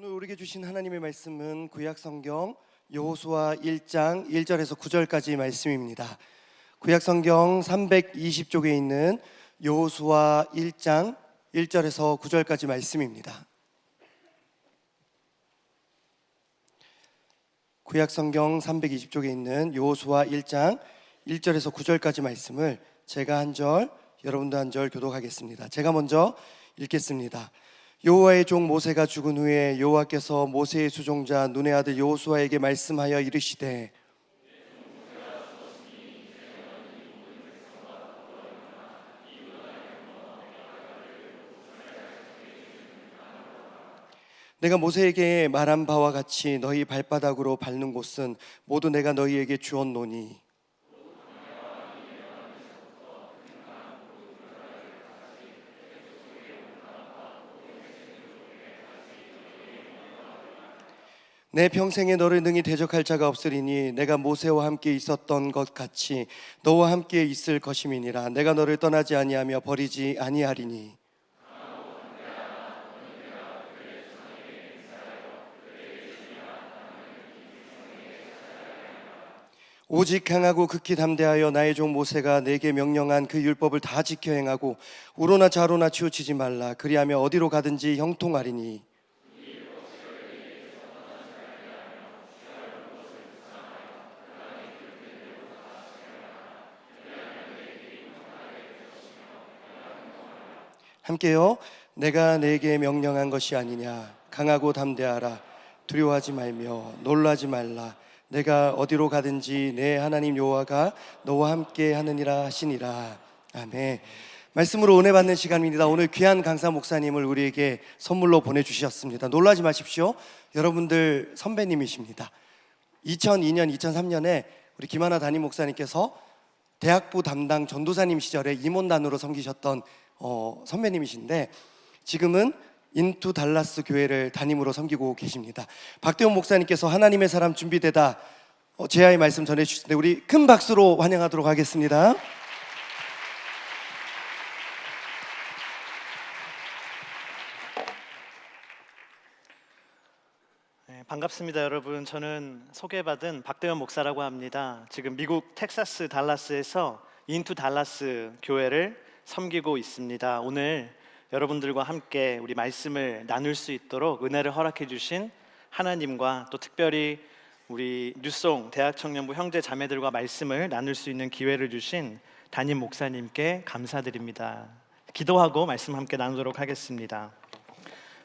오늘 우리에게 주신 하나님의 말씀은 구약성경 여호수아 1장 1절에서 9절까지 말씀입니다. 구약성경 320쪽에 있는 여호수아 1장 1절에서 9절까지 말씀입니다. 구약성경 320쪽에 있는 여호수아 1장 1절에서 9절까지 말씀을 제가 한 절, 여러분도 한 절 교독하겠습니다. 제가 먼저 읽겠습니다. 여호와의 종 모세가 죽은 후에 여호와께서 모세의 수종자 눈의 아들 여호수아에게 말씀하여 이르시되 내가 모세에게 말한 바와 같이 너희 발바닥으로 밟는 곳은 모두 내가 너희에게 주었노니 내 평생에 너를 능히 대적할 자가 없으리니 내가 모세와 함께 있었던 것 같이 너와 함께 있을 것임이니라. 내가 너를 떠나지 아니하며 버리지 아니하리니 오직 강하고 극히 담대하여 나의 종 모세가 내게 명령한 그 율법을 다 지켜 행하고 우로나 좌로나 치우치지 말라. 그리하며 어디로 가든지 형통하리니 함께요. 내가 내게 명령한 것이 아니냐. 강하고 담대하라. 두려워하지 말며 놀라지 말라. 내가 어디로 가든지 내 하나님 여호와가 너와 함께 하느니라 하시니라. 아멘. 말씀으로 은혜 받는 시간입니다. 오늘 귀한 강사 목사님을 우리에게 선물로 보내주셨습니다. 놀라지 마십시오. 여러분들 선배님이십니다. 2002년, 2003년에 우리 김하나 담임 목사님께서 대학부 담당 전도사님 시절에 임원단으로 섬기셨던 선배님이신데 지금은 인투 달라스 교회를 담임으로 섬기고 계십니다. 박대원 목사님께서 하나님의 사람 준비되다 제아의 말씀 전해주시는데 우리 큰 박수로 환영하도록 하겠습니다. 반갑습니다, 여러분. 저는 소개받은 박대원 목사라고 합니다. 지금 미국 텍사스 달라스에서 인투 달라스 교회를 섬기고 있습니다. 오늘 여러분들과 함께 우리 말씀을 나눌 수 있도록 은혜를 허락해 주신 하나님과 또 특별히 우리 뉴송 대학청년부 형제 자매들과 말씀을 나눌 수 있는 기회를 주신 담임 목사님께 감사드립니다. 기도하고 말씀 함께 나누도록 하겠습니다.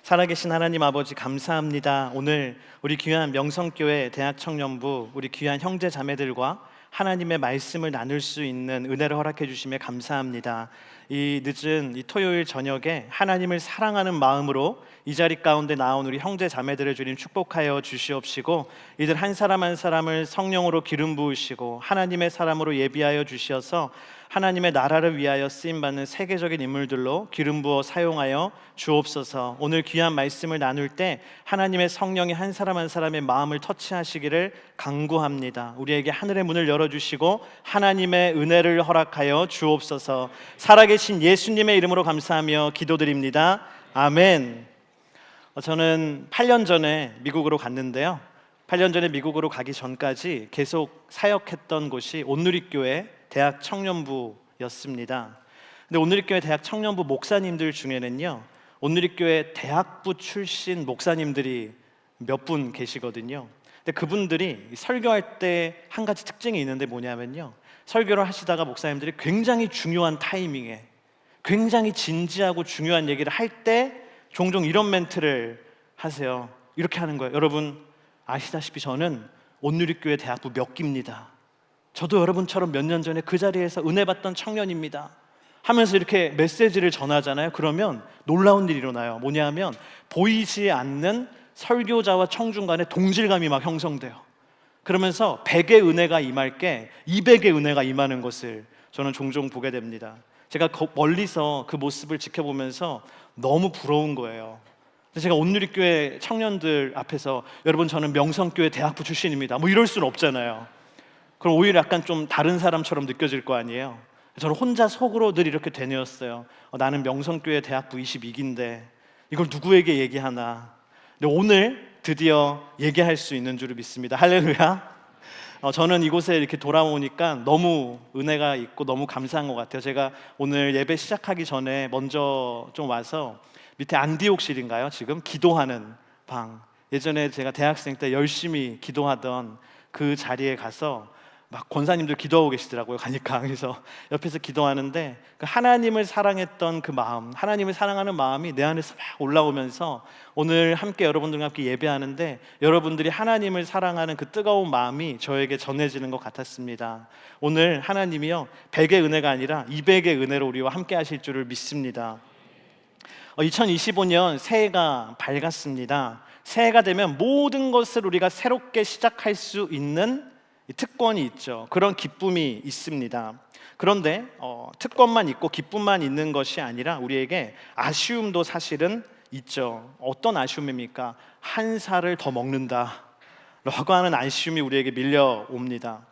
살아계신 하나님 아버지 감사합니다. 오늘 우리 귀한 명성교회 대학청년부 우리 귀한 형제 자매들과 하나님의 말씀을 나눌 수 있는 은혜를 허락해 주시며 감사합니다. 이 늦은 이 토요일 저녁에 하나님을 사랑하는 마음으로 이 자리 가운데 나온 우리 형제 자매들을 주님 축복하여 주시옵시고 이들 한 사람 한 사람을 성령으로 기름 부으시고 하나님의 사람으로 예비하여 주셔서 하나님의 나라를 위하여 쓰임받는 세계적인 인물들로 기름 부어 사용하여 주옵소서. 오늘 귀한 말씀을 나눌 때 하나님의 성령이 한 사람 한 사람의 마음을 터치하시기를 간구합니다. 우리에게 하늘의 문을 열어주시고 하나님의 은혜를 허락하여 주옵소서. 살아계신 예수님의 이름으로 감사하며 기도드립니다. 아멘. 저는 8년 전에 미국으로 갔는데요. 8년 전에 미국으로 가기 전까지 계속 사역했던 곳이 온누리교회 대학 청년부였습니다. 근데 온누리교회 대학 청년부 목사님들 중에는요, 온누리교회 대학부 출신 목사님들이 몇 분 계시거든요. 근데 그분들이 설교할 때 한 가지 특징이 있는데 뭐냐면요, 설교를 하시다가 목사님들이 굉장히 중요한 타이밍에 굉장히 진지하고 중요한 얘기를 할 때 종종 이런 멘트를 하세요. 이렇게 하는 거예요. 여러분 아시다시피 저는 온누리교회 대학부 몇 기입니다. 저도 여러분처럼 몇 년 전에 그 자리에서 은혜 받던 청년입니다 하면서 이렇게 메시지를 전하잖아요. 그러면 놀라운 일이 일어나요. 뭐냐면 보이지 않는 설교자와 청중 간의 동질감이 막 형성돼요. 그러면서 100의 은혜가 임할 게 200의 은혜가 임하는 것을 저는 종종 보게 됩니다. 제가 멀리서 그 모습을 지켜보면서 너무 부러운 거예요. 제가 온누리교회 청년들 앞에서 여러분 저는 명성교회 대학부 출신입니다 뭐 이럴 수는 없잖아요. 그럼 오히려 약간 좀 다른 사람처럼 느껴질 거 아니에요. 저는 혼자 속으로 늘 이렇게 되뇌었어요. 나는 명성교회 대학부 22기인데 이걸 누구에게 얘기하나. 근데 오늘 드디어 얘기할 수 있는 줄을 믿습니다. 할렐루야. 저는 이곳에 이렇게 돌아오니까 너무 은혜가 있고 너무 감사한 것 같아요. 제가 오늘 예배 시작하기 전에 먼저 좀 와서 밑에 안디옥실인가요? 지금 기도하는 방, 예전에 제가 대학생 때 열심히 기도하던 그 자리에 가서 막 권사님들 기도하고 계시더라고요. 가니까 그래서 옆에서 기도하는데 그 하나님을 사랑했던 그 마음, 하나님을 사랑하는 마음이 내 안에서 막 올라오면서 오늘 함께 여러분들과 함께 예배하는데 여러분들이 하나님을 사랑하는 그 뜨거운 마음이 저에게 전해지는 것 같았습니다. 오늘 하나님이요 100의 은혜가 아니라 200의 은혜로 우리와 함께 하실 줄을 믿습니다. 2025년 새해가 밝았습니다. 새해가 되면 모든 것을 우리가 새롭게 시작할 수 있는 특권이 있죠. 그런 기쁨이 있습니다. 그런데 특권만 있고 기쁨만 있는 것이 아니라 우리에게 아쉬움도 사실은 있죠. 어떤 아쉬움입니까? 한 살을 더 먹는다 라고 하는 아쉬움이 우리에게 밀려옵니다.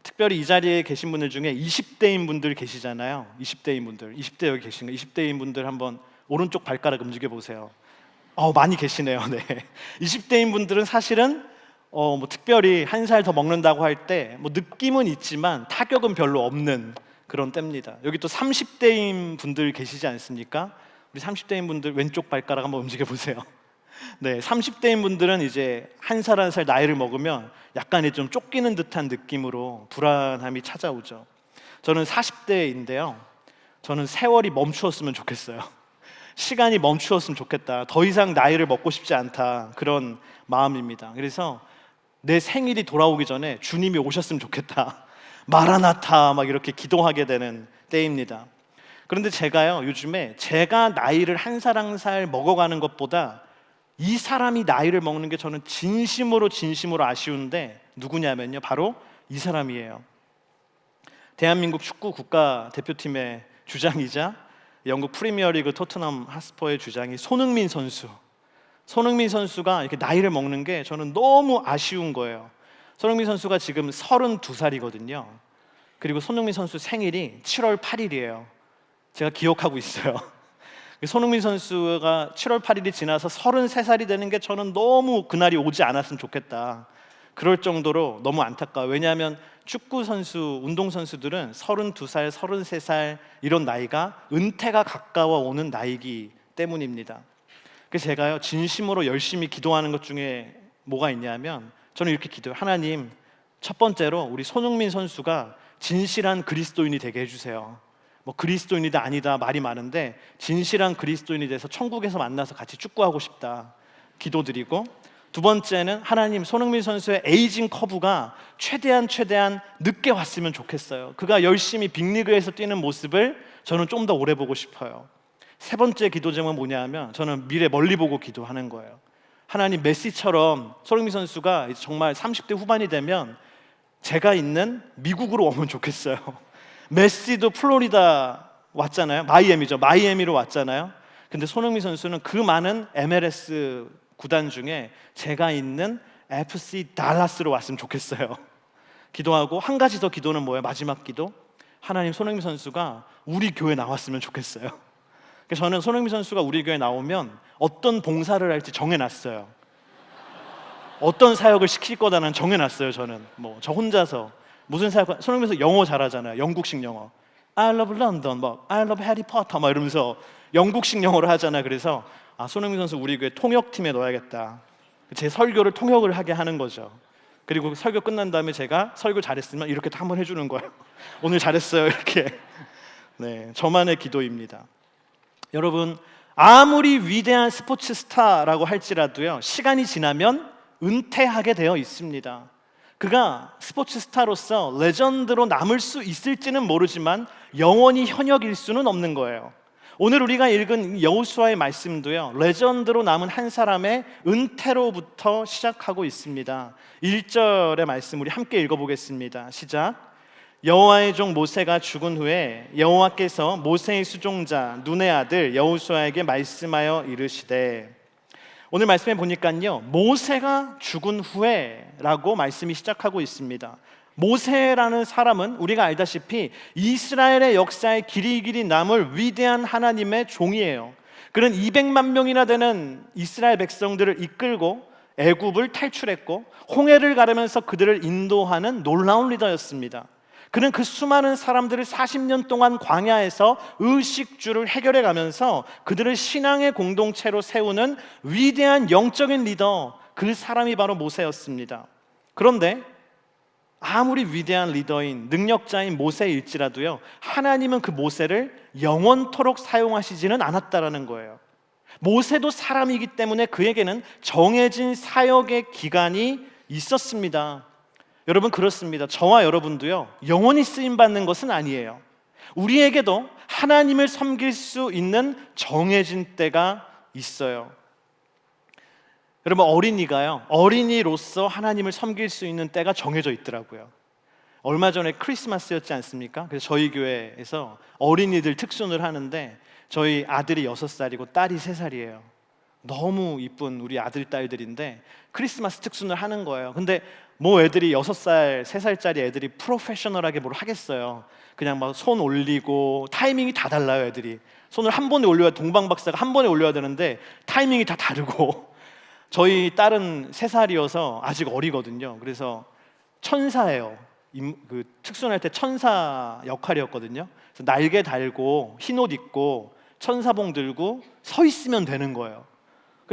특별히 이 자리에 계신 분들 중에 20대인 분들 계시잖아요. 20대인 분들, 20대 여기 계신 거 20대인 분들 한번 오른쪽 발가락 움직여 보세요. 많이 계시네요. 네. 20대인 분들은 사실은 특별히 한 살 더 먹는다고 할 때 느낌은 있지만 타격은 별로 없는 그런 때입니다. 여기 또 30대인 분들 계시지 않습니까? 우리 30대인 분들 왼쪽 발가락 한번 움직여 보세요. 네, 30대인 분들은 이제 한 살 한 살 나이를 먹으면 약간의 좀 쫓기는 듯한 느낌으로 불안함이 찾아오죠. 저는 40대인데요. 저는 세월이 멈추었으면 좋겠어요. 시간이 멈추었으면 좋겠다. 더 이상 나이를 먹고 싶지 않다. 그런 마음입니다. 그래서 내 생일이 돌아오기 전에 주님이 오셨으면 좋겠다. 마라나타 막 이렇게 기도하게 되는 때입니다. 그런데 제가요 요즘에 제가 나이를 한 살 한 살 먹어가는 것보다 이 사람이 나이를 먹는 게 저는 진심으로 아쉬운데 누구냐면요 바로 이 사람이에요. 대한민국 축구 국가대표팀의 주장이자 영국 프리미어리그 토트넘 핫스퍼의 주장이 손흥민 선수. 손흥민 선수가 이렇게 나이를 먹는 게 저는 너무 아쉬운 거예요. 손흥민 선수가 지금 32살이거든요. 그리고 손흥민 선수 생일이 7월 8일이에요. 제가 기억하고 있어요. 손흥민 선수가 7월 8일이 지나서 33살이 되는 게 저는 너무 그날이 오지 않았으면 좋겠다. 그럴 정도로 너무 안타까워요. 왜냐하면 축구 선수, 운동 선수들은 32살, 33살 이런 나이가 은퇴가 가까워 오는 나이기 때문입니다. 그래서 제가요 진심으로 열심히 기도하는 것 중에 뭐가 있냐면 저는 이렇게 기도해요. 하나님, 첫 번째로 우리 손흥민 선수가 진실한 그리스도인이 되게 해주세요. 그리스도인이다 아니다 말이 많은데 진실한 그리스도인이 돼서 천국에서 만나서 같이 축구하고 싶다 기도드리고, 두 번째는 하나님, 손흥민 선수의 에이징 커브가 최대한 늦게 왔으면 좋겠어요. 그가 열심히 빅리그에서 뛰는 모습을 저는 좀 더 오래 보고 싶어요. 세 번째 기도 제목은 뭐냐면 저는 미래 멀리 보고 기도하는 거예요. 하나님, 메시처럼 손흥민 선수가 정말 30대 후반이 되면 제가 있는 미국으로 오면 좋겠어요. 메시도 플로리다 왔잖아요. 마이애미로 왔잖아요. 근데 손흥민 선수는 그 많은 MLS 구단 중에 제가 있는 FC 달라스로 왔으면 좋겠어요. 기도하고 한 가지 더 기도는 뭐예요? 마지막 기도. 하나님, 손흥민 선수가 우리 교회 나왔으면 좋겠어요. 그래서 저는 손흥민 선수가 우리 교회 나오면 어떤 봉사를 할지 정해놨어요. 어떤 사역을 시킬 거다는 정해놨어요. 저는 저 혼자서 무슨 사역, 손흥민 선수 영어 잘하잖아요. 영국식 영어. I love London, I love Harry Potter 이러면서 영국식 영어를 하잖아요. 그래서 손흥민 선수 우리 교회 통역팀에 넣어야겠다. 제 설교를 통역을 하게 하는 거죠. 그리고 설교 끝난 다음에 제가 설교 잘했으면 이렇게 다 한번 해주는 거예요. 오늘 잘했어요 이렇게. 네, 저만의 기도입니다. 여러분, 아무리 위대한 스포츠 스타라고 할지라도요 시간이 지나면 은퇴하게 되어 있습니다. 그가 스포츠 스타로서 레전드로 남을 수 있을지는 모르지만 영원히 현역일 수는 없는 거예요. 오늘 우리가 읽은 여호수아의 말씀도요 레전드로 남은 한 사람의 은퇴로부터 시작하고 있습니다. 1절의 말씀 우리 함께 읽어보겠습니다. 시작. 여호와의 종 모세가 죽은 후에 여호와께서 모세의 수종자 눈의 아들 여호수아에게 말씀하여 이르시되, 오늘 말씀에 보니까요 모세가 죽은 후에 라고 말씀이 시작하고 있습니다. 모세라는 사람은 우리가 알다시피 이스라엘의 역사에 길이 남을 위대한 하나님의 종이에요. 그는 200만 명이나 되는 이스라엘 백성들을 이끌고 애굽을 탈출했고 홍해를 가르면서 그들을 인도하는 놀라운 리더였습니다. 그는 그 수많은 사람들을 40년 동안 광야에서 의식주를 해결해 가면서 그들을 신앙의 공동체로 세우는 위대한 영적인 리더, 그 사람이 바로 모세였습니다. 그런데 아무리 위대한 리더인 능력자인 모세일지라도요, 하나님은 그 모세를 영원토록 사용하시지는 않았다라는 거예요. 모세도 사람이기 때문에 그에게는 정해진 사역의 기간이 있었습니다. 여러분, 그렇습니다. 저와 여러분도요, 영원히 쓰임받는 것은 아니에요. 우리에게도 하나님을 섬길 수 있는 정해진 때가 있어요. 여러분, 어린이로서 하나님을 섬길 수 있는 때가 정해져 있더라고요. 얼마 전에 크리스마스였지 않습니까? 그래서 저희 교회에서 어린이들 특순을 하는데 저희 아들이 6살이고 딸이 3살이에요. 너무 이쁜 우리 아들, 딸들인데 크리스마스 특순을 하는 거예요. 근데 뭐 애들이 6살, 3살짜리 애들이 프로페셔널하게 뭘 하겠어요. 그냥 막 손 올리고 타이밍이 다 달라요. 애들이 손을 한 번에 올려야, 동방박사가 한 번에 올려야 되는데 타이밍이 다 다르고 저희 딸은 3살이어서 아직 어리거든요. 그래서 천사예요. 그 특순할 때 천사 역할이었거든요. 그래서 날개 달고 흰 옷 입고 천사봉 들고 서 있으면 되는 거예요.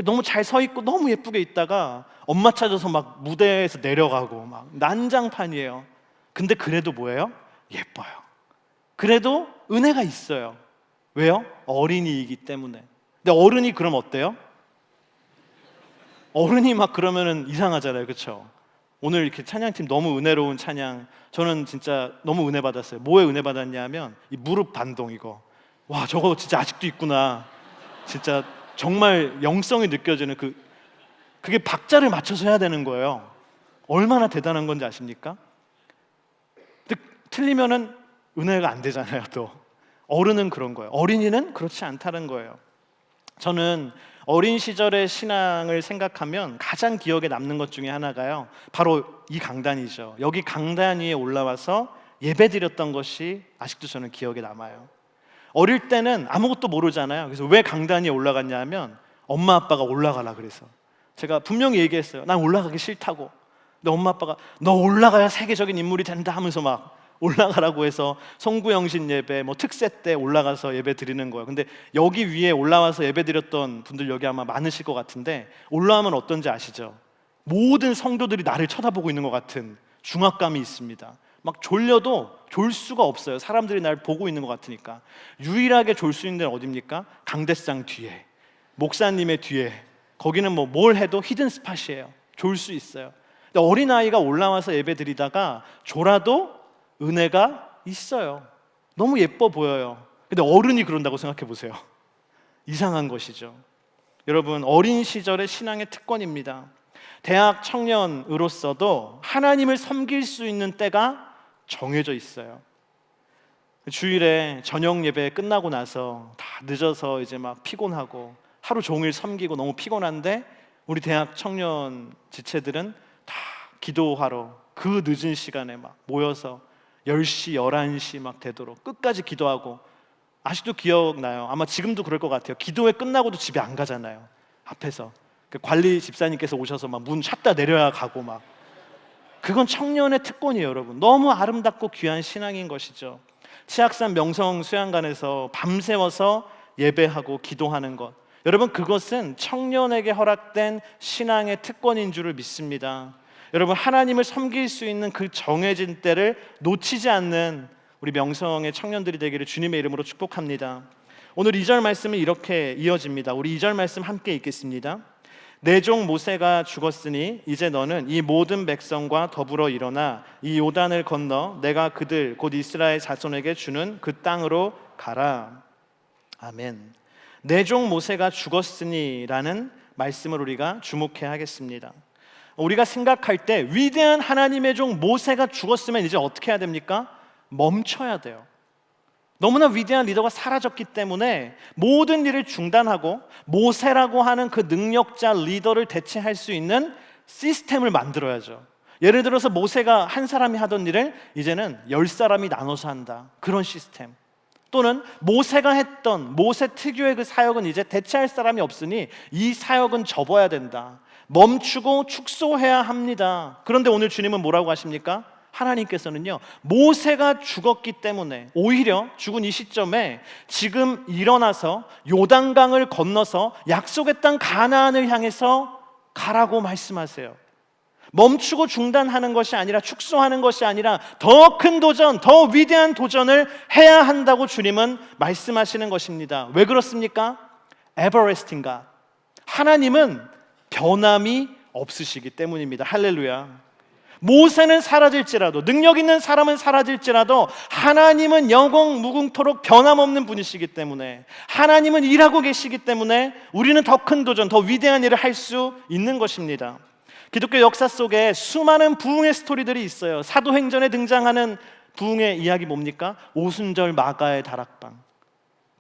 너무 잘 서 있고 너무 예쁘게 있다가 엄마 찾아서 막 무대에서 내려가고 막 난장판이에요. 근데 그래도 뭐예요? 예뻐요. 그래도 은혜가 있어요. 왜요? 어린이이기 때문에. 근데 어른이 그럼 어때요? 어른이 막 그러면은 이상하잖아요. 그렇죠? 오늘 이렇게 찬양팀 너무 은혜로운 찬양, 저는 진짜 너무 은혜 받았어요. 뭐에 은혜 받았냐면 이 무릎 반동 이거. 와, 저거 진짜 아직도 있구나. 진짜 정말 영성이 느껴지는 그게 박자를 맞춰서 해야 되는 거예요. 얼마나 대단한 건지 아십니까? 근데 틀리면은 은혜가 안 되잖아요. 또 어른은 그런 거예요. 어린이는 그렇지 않다는 거예요. 저는 어린 시절의 신앙을 생각하면 가장 기억에 남는 것 중에 하나가요, 바로 이 강단이죠. 여기 강단 위에 올라와서 예배드렸던 것이 아직도 저는 기억에 남아요. 어릴 때는 아무것도 모르잖아요. 그래서 왜 강단 위에 올라갔냐 하면 엄마 아빠가 올라가라 그래서 제가 분명히 얘기했어요. 난 올라가기 싫다고. 근데 엄마 아빠가 너 올라가야 세계적인 인물이 된다 하면서 막 올라가라고 해서 송구영신 예배, 뭐 특세 때 올라가서 예배 드리는 거예요. 근데 여기 위에 올라와서 예배 드렸던 분들 여기 아마 많으실 것 같은데, 올라오면 어떤지 아시죠? 모든 성도들이 나를 쳐다보고 있는 것 같은 중압감이 있습니다. 막 졸려도 졸 수가 없어요. 사람들이 날 보고 있는 것 같으니까. 유일하게 졸 수 있는 데는 어딥니까? 강대상 뒤에, 목사님의 뒤에. 거기는 뭐 뭘 해도 히든 스팟이에요. 졸 수 있어요. 근데 어린아이가 올라와서 예배 드리다가 졸아도 은혜가 있어요. 너무 예뻐 보여요. 근데 어른이 그런다고 생각해 보세요. 이상한 것이죠. 여러분, 어린 시절의 신앙의 특권입니다. 대학 청년으로서도 하나님을 섬길 수 있는 때가 정해져 있어요. 주일에 저녁 예배 끝나고 나서 다 늦어서 이제 막 피곤하고 하루 종일 섬기고 너무 피곤한데, 우리 대학 청년 지체들은 다 기도하러 그 늦은 시간에 막 모여서 10시, 11시 막 되도록 끝까지 기도하고, 아직도 기억나요. 아마 지금도 그럴 것 같아요. 기도회 끝나고도 집에 안 가잖아요. 앞에서 그 관리 집사님께서 오셔서 막 문 찼다 내려야 가고 막. 그건 청년의 특권이에요, 여러분. 너무 아름답고 귀한 신앙인 것이죠. 치악산 명성 수양관에서 밤새워서 예배하고 기도하는 것, 여러분, 그것은 청년에게 허락된 신앙의 특권인 줄을 믿습니다. 여러분, 하나님을 섬길 수 있는 그 정해진 때를 놓치지 않는 우리 명성의 청년들이 되기를 주님의 이름으로 축복합니다. 오늘 2절 말씀은 이렇게 이어집니다. 우리 2절 말씀 함께 읽겠습니다. 내 종 모세가 죽었으니 이제 너는 이 모든 백성과 더불어 일어나 이 요단을 건너 내가 그들 곧 이스라엘 자손에게 주는 그 땅으로 가라. 아멘. 내 종 모세가 죽었으니라는 말씀을 우리가 주목해야 하겠습니다. 우리가 생각할 때 위대한 하나님의 종 모세가 죽었으면 이제 어떻게 해야 됩니까? 멈춰야 돼요. 너무나 위대한 리더가 사라졌기 때문에 모든 일을 중단하고 모세라고 하는 그 능력자 리더를 대체할 수 있는 시스템을 만들어야죠. 예를 들어서 모세가 한 사람이 하던 일을 이제는 10사람이 나눠서 한다. 그런 시스템. 또는 모세가 했던 모세 특유의 그 사역은 이제 대체할 사람이 없으니 이 사역은 접어야 된다. 멈추고 축소해야 합니다. 그런데 오늘 주님은 뭐라고 하십니까? 하나님께서는요, 모세가 죽었기 때문에 오히려 죽은 이 시점에 지금 일어나서 요단강을 건너서 약속의 땅 가나안을 향해서 가라고 말씀하세요. 멈추고 중단하는 것이 아니라, 축소하는 것이 아니라 더 큰 도전, 더 위대한 도전을 해야 한다고 주님은 말씀하시는 것입니다. 왜 그렇습니까? Everlasting God, 하나님은 변함이 없으시기 때문입니다. 할렐루야. 모세는 사라질지라도, 능력 있는 사람은 사라질지라도 하나님은 영원 무궁토록 변함없는 분이시기 때문에, 하나님은 일하고 계시기 때문에 우리는 더 큰 도전, 더 위대한 일을 할 수 있는 것입니다. 기독교 역사 속에 수많은 부흥의 스토리들이 있어요. 사도행전에 등장하는 부흥의 이야기 뭡니까? 오순절 마가의 다락방.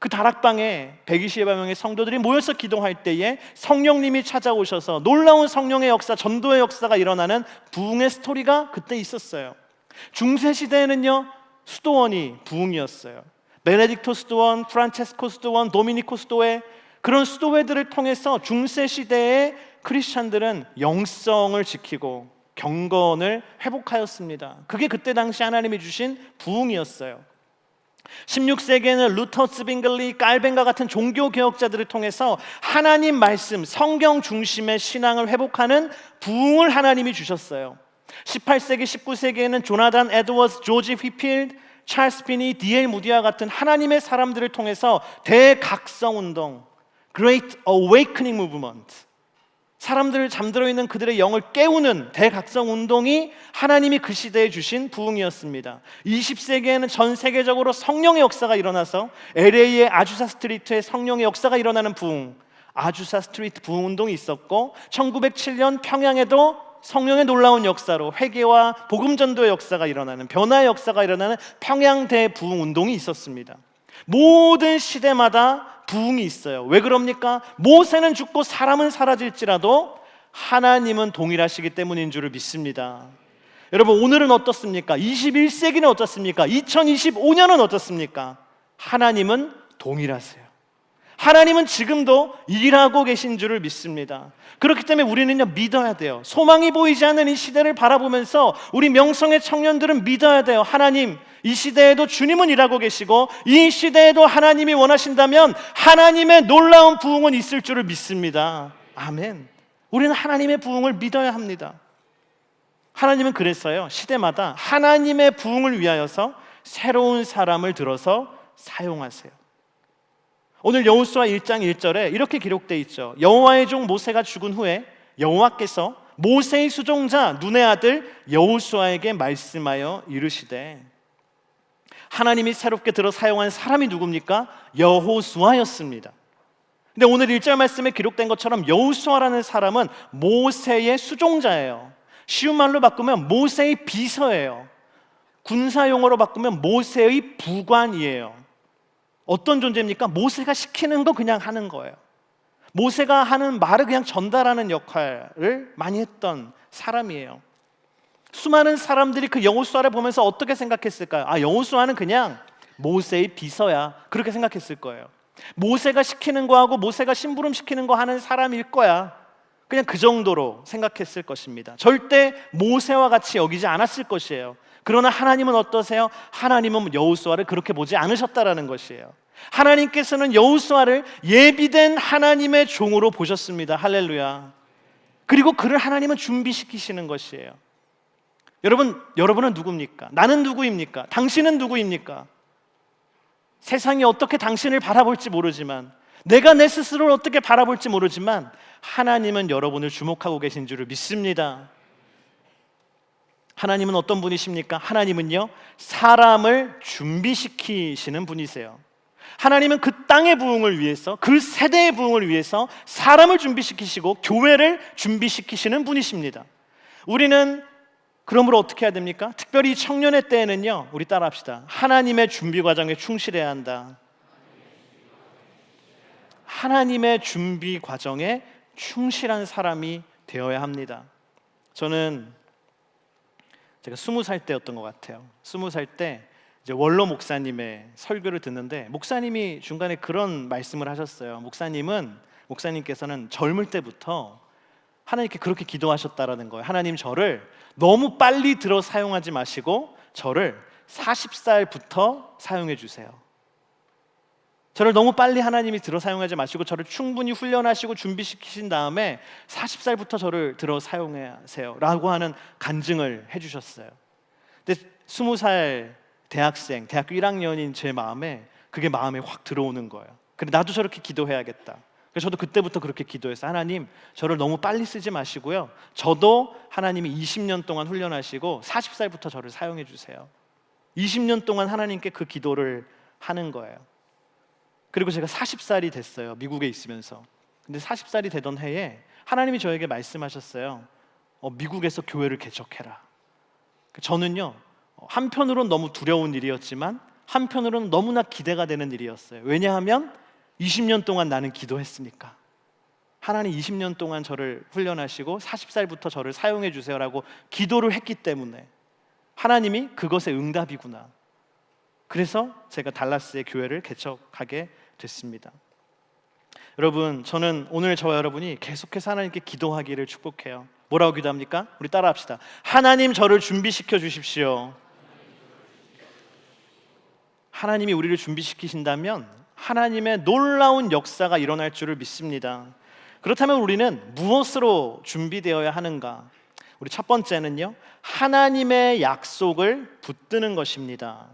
그 다락방에 120여 명의 성도들이 모여서 기도할 때에 성령님이 찾아오셔서 놀라운 성령의 역사, 전도의 역사가 일어나는 부흥의 스토리가 그때 있었어요. 중세시대에는요, 수도원이 부흥이었어요. 베네딕토 수도원, 프란체스코 수도원, 도미니코 수도회, 그런 수도회들을 통해서 중세시대의 크리스찬들은 영성을 지키고 경건을 회복하였습니다. 그게 그때 당시 하나님이 주신 부흥이었어요. 16세기에는 루터, 스빙글리, 깔벤과 같은 종교 개혁자들을 통해서 하나님 말씀, 성경 중심의 신앙을 회복하는 부흥을 하나님이 주셨어요. 18세기, 19세기에는 조나단 에드워즈, 조지 휘필드, 찰스 피니, D.L. 무디와 같은 하나님의 사람들을 통해서 대각성 운동, Great Awakening Movement, 사람들을 잠들어 있는 그들의 영을 깨우는 대각성 운동이 하나님이 그 시대에 주신 부흥이었습니다. 20세기에는 전 세계적으로 성령의 역사가 일어나서 LA의 아주사 스트리트에 성령의 역사가 일어나는 부흥, 아주사 스트리트 부흥 운동이 있었고, 1907년 평양에도 성령의 놀라운 역사로 회개와 복음 전도의 역사가 일어나는, 변화의 역사가 일어나는 평양 대부흥 운동이 있었습니다. 모든 시대마다 부흥이 있어요. 왜 그럽니까? 모세는 죽고 사람은 사라질지라도 하나님은 동일하시기 때문인 줄을 믿습니다. 여러분, 오늘은 어떻습니까? 21세기는 어떻습니까? 2025년은 어떻습니까? 하나님은 동일하세요. 하나님은 지금도 일하고 계신 줄을 믿습니다. 그렇기 때문에 우리는요, 믿어야 돼요. 소망이 보이지 않는 이 시대를 바라보면서 우리 명성의 청년들은 믿어야 돼요. 하나님, 이 시대에도 주님은 일하고 계시고 이 시대에도 하나님이 원하신다면 하나님의 놀라운 부흥은 있을 줄을 믿습니다. 아멘. 우리는 하나님의 부흥을 믿어야 합니다. 하나님은 그랬어요. 시대마다 하나님의 부흥을 위하여서 새로운 사람을 들어서 사용하세요. 오늘 여호수아 1장 1절에 이렇게 기록되어 있죠. 여호와의 종 모세가 죽은 후에 여호와께서 모세의 수종자 눈의 아들 여호수아에게 말씀하여 이르시되, 하나님이 새롭게 들어 사용한 사람이 누굽니까? 여호수아였습니다. 근데 오늘 1절 말씀에 기록된 것처럼 여호수아라는 사람은 모세의 수종자예요. 쉬운 말로 바꾸면 모세의 비서예요. 군사 용어로 바꾸면 모세의 부관이에요. 어떤 존재입니까? 모세가 시키는 거 그냥 하는 거예요. 모세가 하는 말을 그냥 전달하는 역할을 많이 했던 사람이에요. 수많은 사람들이 그 여호수아를 보면서 어떻게 생각했을까요? 아, 여호수아는 그냥 모세의 비서야, 그렇게 생각했을 거예요. 모세가 시키는 거하고 모세가 심부름 시키는 거 하는 사람일 거야, 그냥 그 정도로 생각했을 것입니다. 절대 모세와 같이 여기지 않았을 것이에요. 그러나 하나님은 어떠세요? 하나님은 여호수아를 그렇게 보지 않으셨다라는 것이에요. 하나님께서는 여호수아를 예비된 하나님의 종으로 보셨습니다. 할렐루야. 그리고 그를 하나님은 준비시키시는 것이에요. 여러분은 누굽니까? 나는 누구입니까? 당신은 누구입니까? 세상이 어떻게 당신을 바라볼지 모르지만, 내가 내 스스로를 어떻게 바라볼지 모르지만 하나님은 여러분을 주목하고 계신 줄을 믿습니다. 하나님은 어떤 분이십니까? 하나님은요, 사람을 준비시키시는 분이세요. 하나님은 그 땅의 부흥을 위해서, 그 세대의 부흥을 위해서 사람을 준비시키시고 교회를 준비시키시는 분이십니다. 우리는 그러므로 어떻게 해야 됩니까? 특별히 청년의 때에는요, 우리 따라합시다. 하나님의 준비 과정에 충실해야 한다. 하나님의 준비 과정에 충실한 사람이 되어야 합니다. 저는 제가 20살 때였던 것 같아요. 20살 때 이제 원로 목사님의 설교를 듣는데 목사님이 중간에 그런 말씀을 하셨어요. 목사님께서는 젊을 때부터 하나님께 그렇게 기도하셨다라는 거예요. 하나님, 저를 너무 빨리 들어 사용하지 마시고 저를 40살부터 사용해 주세요. 저를 너무 빨리 하나님이 들어 사용하지 마시고 저를 충분히 훈련하시고 준비시키신 다음에 40살부터 저를 들어 사용하세요 라고 하는 간증을 해주셨어요. 근데 20살 대학교 1학년인 제 마음에 그게 마음에 확 들어오는 거예요. 그래, 나도 저렇게 기도해야겠다. 그래서 저도 그때부터 그렇게 기도해서 하나님, 저를 너무 빨리 쓰지 마시고요, 저도 하나님이 20년 동안 훈련하시고 40살부터 저를 사용해 주세요. 20년 동안 하나님께 그 기도를 하는 거예요. 그리고 제가 40살이 됐어요, 미국에 있으면서. 근데 40살이 되던 해에 하나님이 저에게 말씀하셨어요. 미국에서 교회를 개척해라. 저는요, 한편으로는 너무 두려운 일이었지만 한편으로는 너무나 기대가 되는 일이었어요. 왜냐하면 20년 동안 나는 기도했으니까. 하나님 20년 동안 저를 훈련하시고 40살부터 저를 사용해 주세요라고 기도를 했기 때문에 하나님이 그것의 응답이구나. 그래서 제가 달라스의 교회를 개척하게 됐습니다. 여러분, 저는 오늘 저와 여러분이 계속해서 하나님께 기도하기를 축복해요. 뭐라고 기도합니까? 우리 따라합시다. 하나님, 저를 준비시켜 주십시오. 하나님이 우리를 준비시키신다면 하나님의 놀라운 역사가 일어날 줄을 믿습니다. 그렇다면 우리는 무엇으로 준비되어야 하는가? 우리 첫 번째는요, 하나님의 약속을 붙드는 것입니다.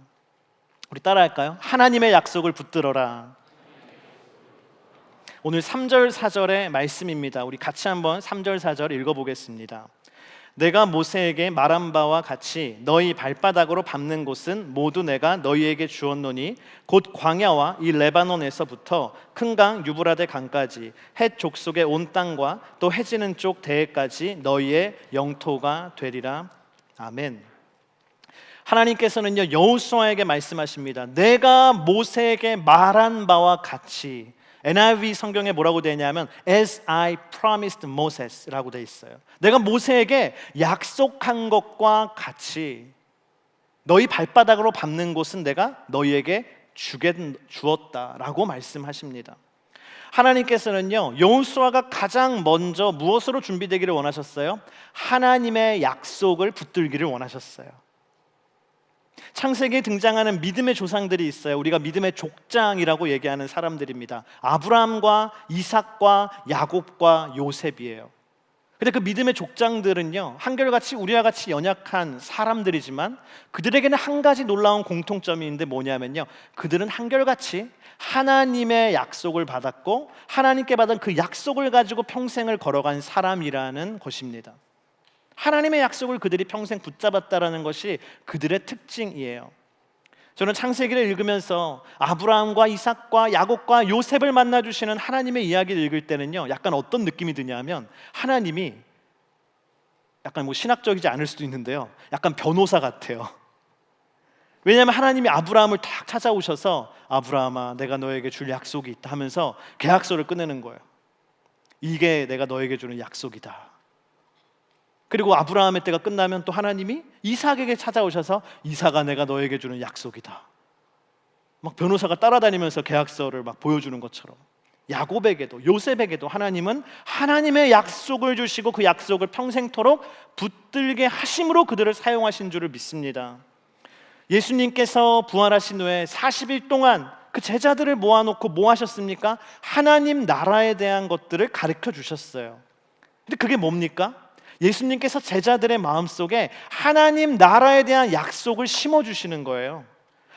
우리 따라할까요? 하나님의 약속을 붙들어라. 오늘 3절 4절의 말씀입니다. 우리 같이 한번 3절 4절 읽어보겠습니다. 내가 모세에게 말한 바와 같이 너희 발바닥으로 밟는 곳은 모두 내가 너희에게 주었노니 곧 광야와 이 레바논에서부터 큰 강 유브라데 강까지 헷 족속의 온 땅과 또 해지는 쪽 대해까지 너희의 영토가 되리라. 아멘. 하나님께서는요, 여호수아에게 말씀하십니다. 내가 모세에게 말한 바와 같이. NIV 성경에 뭐라고 되어 있냐면 As I promised Moses라고 되어 있어요. 내가 모세에게 약속한 것과 같이 너희 발바닥으로 밟는 곳은 내가 너희에게 주었다라고 말씀하십니다. 하나님께서는요, 여호수아가 가장 먼저 무엇으로 준비되기를 원하셨어요? 하나님의 약속을 붙들기를 원하셨어요. 창세기에 등장하는 믿음의 조상들이 있어요. 우리가 믿음의 족장이라고 얘기하는 사람들입니다. 아브라함과 이삭과 야곱과 요셉이에요. 근데 그 믿음의 족장들은요, 한결같이 우리와 같이 연약한 사람들이지만 그들에게는 한 가지 놀라운 공통점이 있는데 뭐냐면요, 그들은 한결같이 하나님의 약속을 받았고 하나님께 받은 그 약속을 가지고 평생을 걸어간 사람이라는 것입니다. 하나님의 약속을 그들이 평생 붙잡았다라는 것이 그들의 특징이에요. 저는 창세기를 읽으면서 아브라함과 이삭과 야곱과 요셉을 만나주시는 하나님의 이야기를 읽을 때는요, 약간 어떤 느낌이 드냐면 하나님이 약간 신학적이지 않을 수도 있는데요, 약간 변호사 같아요. 왜냐하면 하나님이 아브라함을 딱 찾아오셔서 아브라함아, 내가 너에게 줄 약속이 있다 하면서 계약서를 꺼내는 거예요. 이게 내가 너에게 주는 약속이다. 그리고 아브라함의 때가 끝나면 또 하나님이 이삭에게 찾아오셔서 이삭아, 내가 너에게 주는 약속이다. 막 변호사가 따라다니면서 계약서를 막 보여주는 것처럼 야곱에게도 요셉에게도 하나님은 하나님의 약속을 주시고 그 약속을 평생토록 붙들게 하심으로 그들을 사용하신 줄을 믿습니다. 예수님께서 부활하신 후에 40일 동안 그 제자들을 모아놓고 뭐 하셨습니까? 하나님 나라에 대한 것들을 가르쳐 주셨어요. 근데 그게 뭡니까? 예수님께서 제자들의 마음속에 하나님 나라에 대한 약속을 심어주시는 거예요.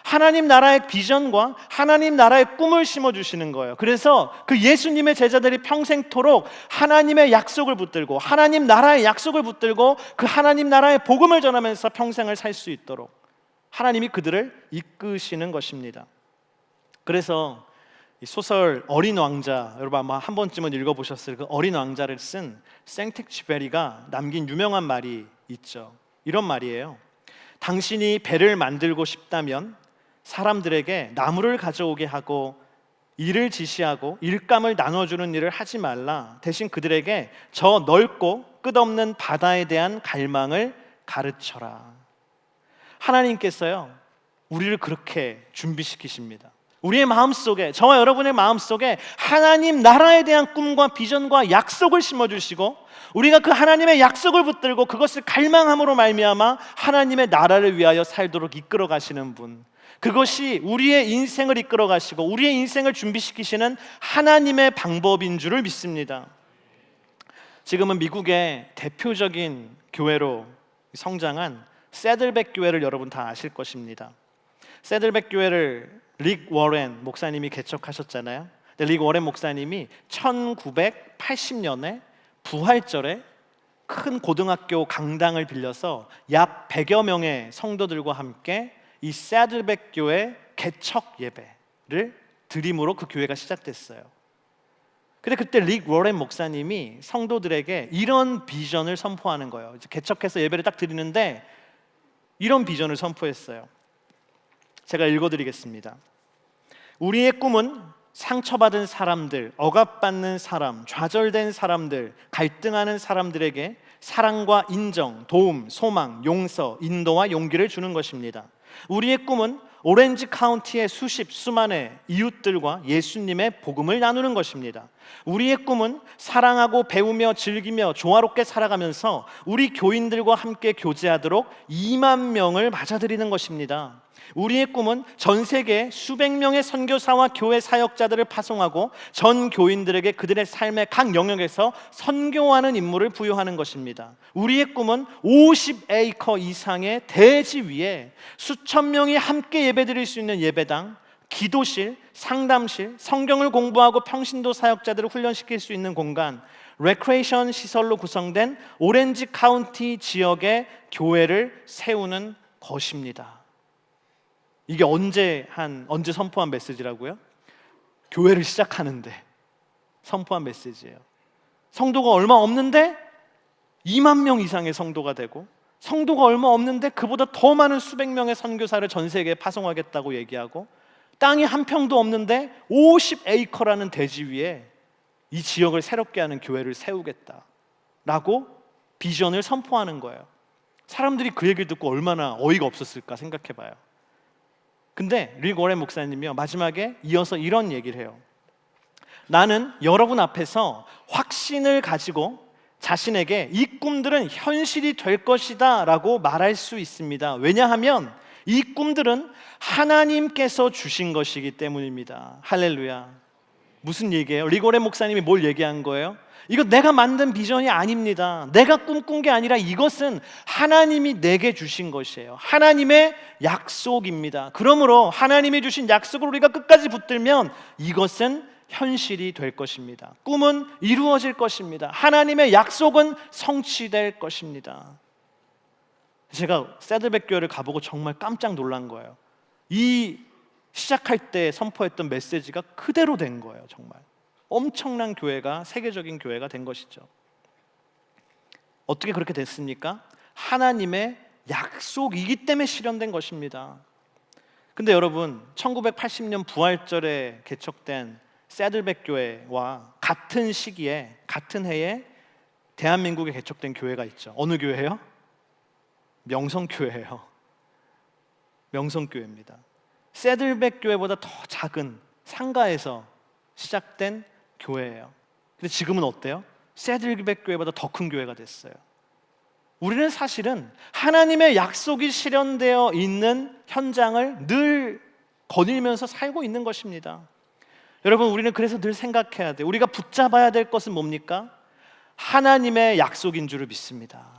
하나님 나라의 비전과 하나님 나라의 꿈을 심어주시는 거예요. 그래서 그 예수님의 제자들이 평생토록 하나님의 약속을 붙들고 하나님 나라의 약속을 붙들고 그 하나님 나라의 복음을 전하면서 평생을 살 수 있도록 하나님이 그들을 이끄시는 것입니다. 그래서 이 소설 어린 왕자, 여러분 아마 한 번쯤은 읽어보셨을 그 어린 왕자를 쓴 생텍쥐페리가 남긴 유명한 말이 있죠. 이런 말이에요. 당신이 배를 만들고 싶다면 사람들에게 나무를 가져오게 하고 일을 지시하고 일감을 나눠주는 일을 하지 말라. 대신 그들에게 저 넓고 끝없는 바다에 대한 갈망을 가르쳐라. 하나님께서요, 우리를 그렇게 준비시키십니다. 우리의 마음속에, 저와 여러분의 마음속에 하나님 나라에 대한 꿈과 비전과 약속을 심어주시고 우리가 그 하나님의 약속을 붙들고 그것을 갈망함으로 말미암아 하나님의 나라를 위하여 살도록 이끌어 가시는 분, 그것이 우리의 인생을 이끌어 가시고 우리의 인생을 준비시키시는 하나님의 방법인 줄을 믿습니다. 지금은 미국의 대표적인 교회로 성장한 새들백 교회를 여러분 다 아실 것입니다. 새들백 교회를 릭 워렌 목사님이 개척하셨잖아요. 릭 워렌 목사님이 1980년에 부활절에 큰 고등학교 강당을 빌려서 약 100여 명의 성도들과 함께 이 새들백 교회 개척 예배를 드림으로 그 교회가 시작됐어요. 근데 그때 릭 워렌 목사님이 성도들에게 이런 비전을 선포하는 거예요. 개척해서 예배를 딱 드리는데 이런 비전을 선포했어요. 제가 읽어드리겠습니다. 우리의 꿈은 상처받은 사람들, 억압받는 사람, 좌절된 사람들, 갈등하는 사람들에게 사랑과 인정, 도움, 소망, 용서, 인도와 용기를 주는 것입니다. 우리의 꿈은 오렌지 카운티의 수만의 이웃들과 예수님의 복음을 나누는 것입니다. 우리의 꿈은 사랑하고 배우며 즐기며 조화롭게 살아가면서 우리 교인들과 함께 교제하도록 2만 명을 맞아들이는 것입니다. 우리의 꿈은 전 세계 수백 명의 선교사와 교회 사역자들을 파송하고 전 교인들에게 그들의 삶의 각 영역에서 선교하는 임무를 부여하는 것입니다. 우리의 꿈은 50에이커 이상의 대지 위에 수천 명이 함께 예배드릴 수 있는 예배당, 기도실, 상담실, 성경을 공부하고 평신도 사역자들을 훈련시킬 수 있는 공간, 레크레이션 시설로 구성된 오렌지 카운티 지역의 교회를 세우는 것입니다. 이게 언제 선포한 메시지라고요? 교회를 시작하는데 선포한 메시지예요. 성도가 얼마 없는데 2만 명 이상의 성도가 되고, 성도가 얼마 없는데 그보다 더 많은 수백 명의 선교사를 전 세계에 파송하겠다고 얘기하고, 땅이 한 평도 없는데 50에이커라는 대지 위에 이 지역을 새롭게 하는 교회를 세우겠다라고 비전을 선포하는 거예요. 사람들이 그 얘기를 듣고 얼마나 어이가 없었을까 생각해봐요. 근데 릭 워렌 목사님이요, 마지막에 이어서 이런 얘기를 해요. 나는 여러분 앞에서 확신을 가지고 자신에게 이 꿈들은 현실이 될 것이다 라고 말할 수 있습니다. 왜냐하면 이 꿈들은 하나님께서 주신 것이기 때문입니다. 할렐루야. 무슨 얘기예요? 릭 워렌 목사님이 뭘 얘기한 거예요? 이거 내가 만든 비전이 아닙니다. 내가 꿈꾼 게 아니라 이것은 하나님이 내게 주신 것이에요. 하나님의 약속입니다. 그러므로 하나님이 주신 약속을 우리가 끝까지 붙들면 이것은 현실이 될 것입니다. 꿈은 이루어질 것입니다. 하나님의 약속은 성취될 것입니다. 제가 새들백 교회를 가보고 정말 깜짝 놀란 거예요. 이 시작할 때 선포했던 메시지가 그대로 된 거예요. 정말 엄청난 교회가, 세계적인 교회가 된 것이죠. 어떻게 그렇게 됐습니까? 하나님의 약속이기 때문에 실현된 것입니다. 근데 여러분, 1980년 부활절에 개척된 새들백 교회와 같은 시기에, 같은 해에 대한민국에 개척된 교회가 있죠. 어느 교회예요? 명성교회예요. 명성교회입니다. 새들백 교회보다 더 작은 상가에서 시작된 교회예요. 근데 지금은 어때요? 새들백 교회보다 더 큰 교회가 됐어요. 우리는 사실은 하나님의 약속이 실현되어 있는 현장을 늘 거닐면서 살고 있는 것입니다. 여러분, 우리는 그래서 늘 생각해야 돼요. 우리가 붙잡아야 될 것은 뭡니까? 하나님의 약속인 줄을 믿습니다.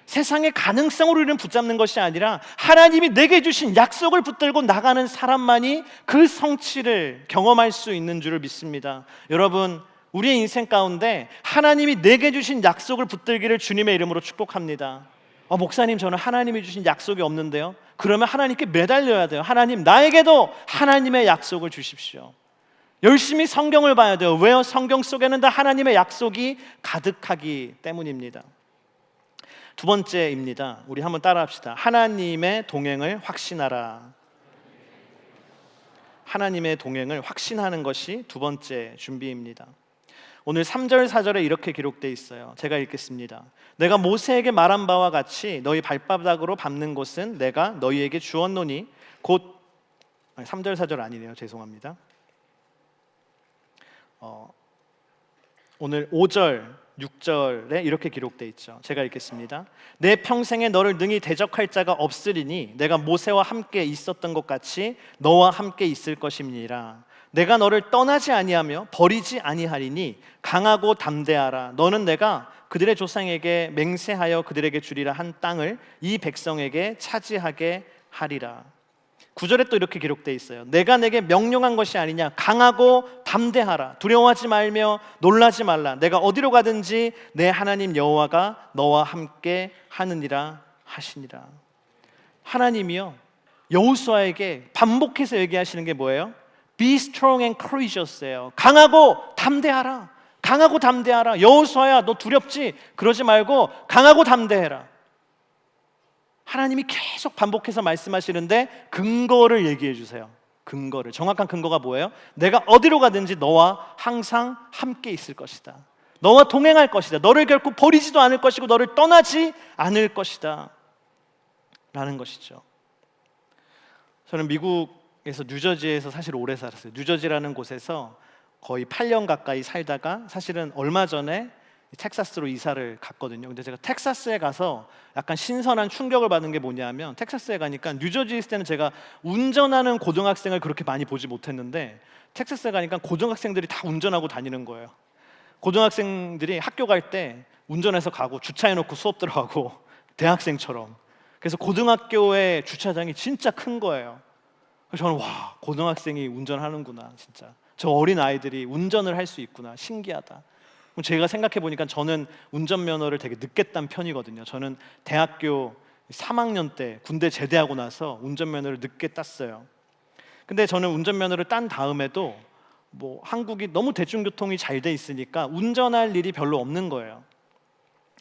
세상의 가능성으로 우리는 붙잡는 것이 아니라 하나님이 내게 주신 약속을 붙들고 나가는 사람만이 그 성취를 경험할 수 있는 줄을 믿습니다. 여러분, 우리의 인생 가운데 하나님이 내게 주신 약속을 붙들기를 주님의 이름으로 축복합니다. 목사님, 저는 하나님이 주신 약속이 없는데요. 그러면 하나님께 매달려야 돼요. 하나님, 나에게도 하나님의 약속을 주십시오. 열심히 성경을 봐야 돼요. 왜요? 성경 속에는 다 하나님의 약속이 가득하기 때문입니다. 두 번째입니다. 우리 한번 따라합시다. 하나님의 동행을 확신하라. 하나님의 동행을 확신하는 것이 두 번째 준비입니다. 오늘 3절 4절에 이렇게 기록되어 있어요. 제가 읽겠습니다. 내가 모세에게 말한 바와 같이 너희 발바닥으로 밟는 곳은 내가 너희에게 주었노니 곧 3절 4절 아니네요. 죄송합니다. 오늘 5절 6절에 이렇게 기록되어 있죠. 제가 읽겠습니다. 내 평생에 너를 능히 대적할 자가 없으리니 내가 모세와 함께 있었던 것 같이 너와 함께 있을 것임이니라. 내가 너를 떠나지 아니하며 버리지 아니하리니 강하고 담대하라. 너는 내가 그들의 조상에게 맹세하여 그들에게 주리라 한 땅을 이 백성에게 차지하게 하리라. 9절에 또 이렇게 기록되어 있어요. 내가 내게 명령한 것이 아니냐. 강하고 담대하라. 두려워하지 말며 놀라지 말라. 내가 어디로 가든지 내 하나님 여호와가 너와 함께 하느니라 하시니라. 하나님이요, 여호수아에게 반복해서 얘기하시는 게 뭐예요? Be strong and courageous예요. 강하고 담대하라. 강하고 담대하라. 여호수아야, 너 두렵지? 그러지 말고 강하고 담대해라. 하나님이 계속 반복해서 말씀하시는데 근거를 얘기해 주세요. 근거를. 정확한 근거가 뭐예요? 내가 어디로 가든지 너와 항상 함께 있을 것이다. 너와 동행할 것이다. 너를 결코 버리지도 않을 것이고 너를 떠나지 않을 것이다 라는 것이죠. 저는 미국에서 뉴저지에서 사실 오래 살았어요. 뉴저지라는 곳에서 거의 8년 가까이 살다가 사실은 얼마 전에 텍사스로 이사를 갔거든요. 근데 제가 텍사스에 가서 약간 신선한 충격을 받은 게 뭐냐면, 텍사스에 가니까 뉴저지에 있을 때는 제가 운전하는 고등학생을 그렇게 많이 보지 못했는데 텍사스에 가니까 고등학생들이 다 운전하고 다니는 거예요. 고등학생들이 학교 갈 때 운전해서 가고 주차해놓고 수업 들어가고 대학생처럼. 그래서 고등학교의 주차장이 진짜 큰 거예요. 그래서 저는 와, 고등학생이 운전하는구나. 진짜 저 어린 아이들이 운전을 할 수 있구나. 신기하다. 제가 생각해 보니까 저는 운전면허를 되게 늦게 딴 편이거든요. 저는 대학교 3학년 때 군대 제대하고 나서 운전면허를 늦게 땄어요. 근데 저는 운전면허를 딴 다음에도 한국이 너무 대중교통이 잘 돼 있으니까 운전할 일이 별로 없는 거예요.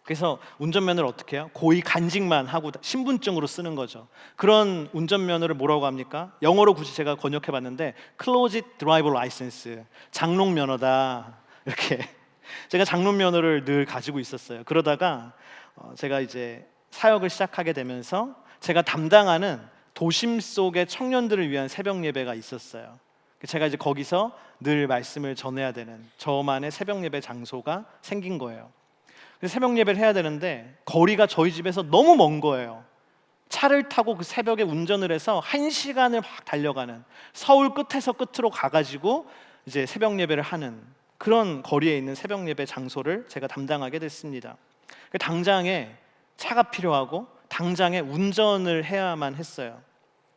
그래서 운전면허를 어떻게 해요? 고의 간직만 하고 신분증으로 쓰는 거죠. 그런 운전면허를 뭐라고 합니까? 영어로 굳이 제가 번역해 봤는데 Closed Driver License, 장롱면허다. 이렇게 제가 장롱면허를 늘 가지고 있었어요. 그러다가 제가 이제 사역을 시작하게 되면서 제가 담당하는 도심 속의 청년들을 위한 새벽 예배가 있었어요. 제가 이제 거기서 늘 말씀을 전해야 되는 저만의 새벽 예배 장소가 생긴 거예요. 그래서 새벽 예배를 해야 되는데 거리가 저희 집에서 너무 먼 거예요. 차를 타고 그 새벽에 운전을 해서 1시간을 막 달려가는, 서울 끝에서 끝으로 가가지고 이제 새벽 예배를 하는 그런 거리에 있는 새벽 예배 장소를 제가 담당하게 됐습니다. 당장에 차가 필요하고 당장에 운전을 해야만 했어요.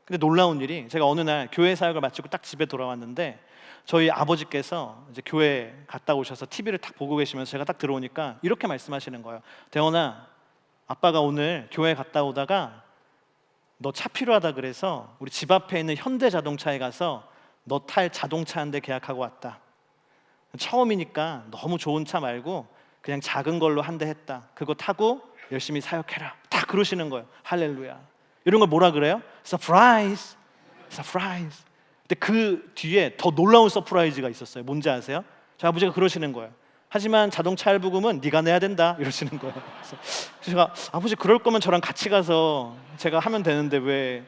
근데 놀라운 일이, 제가 어느 날 교회 사역을 마치고 딱 집에 돌아왔는데 저희 아버지께서 이제 교회 갔다 오셔서 TV를 딱 보고 계시면서 제가 딱 들어오니까 이렇게 말씀하시는 거예요. 대원아, 아빠가 오늘 교회 갔다 오다가 너 차 필요하다 그래서 우리 집 앞에 있는 현대자동차에 가서 너 탈 자동차 한 대 계약하고 왔다. 처음이니까 너무 좋은 차 말고 그냥 작은 걸로 한 대 했다. 그거 타고 열심히 사역해라. 다 그러시는 거예요. 할렐루야. 이런 걸 뭐라 그래요? 서프라이즈. 서프라이즈. 근데 그 뒤에 더 놀라운 서프라이즈가 있었어요. 뭔지 아세요? 저희 아버지가 그러시는 거예요. 하지만 자동차 할부금은 네가 내야 된다. 이러시는 거예요. 그래서 제가 아버지 그럴 거면 저랑 같이 가서 제가 하면 되는데 왜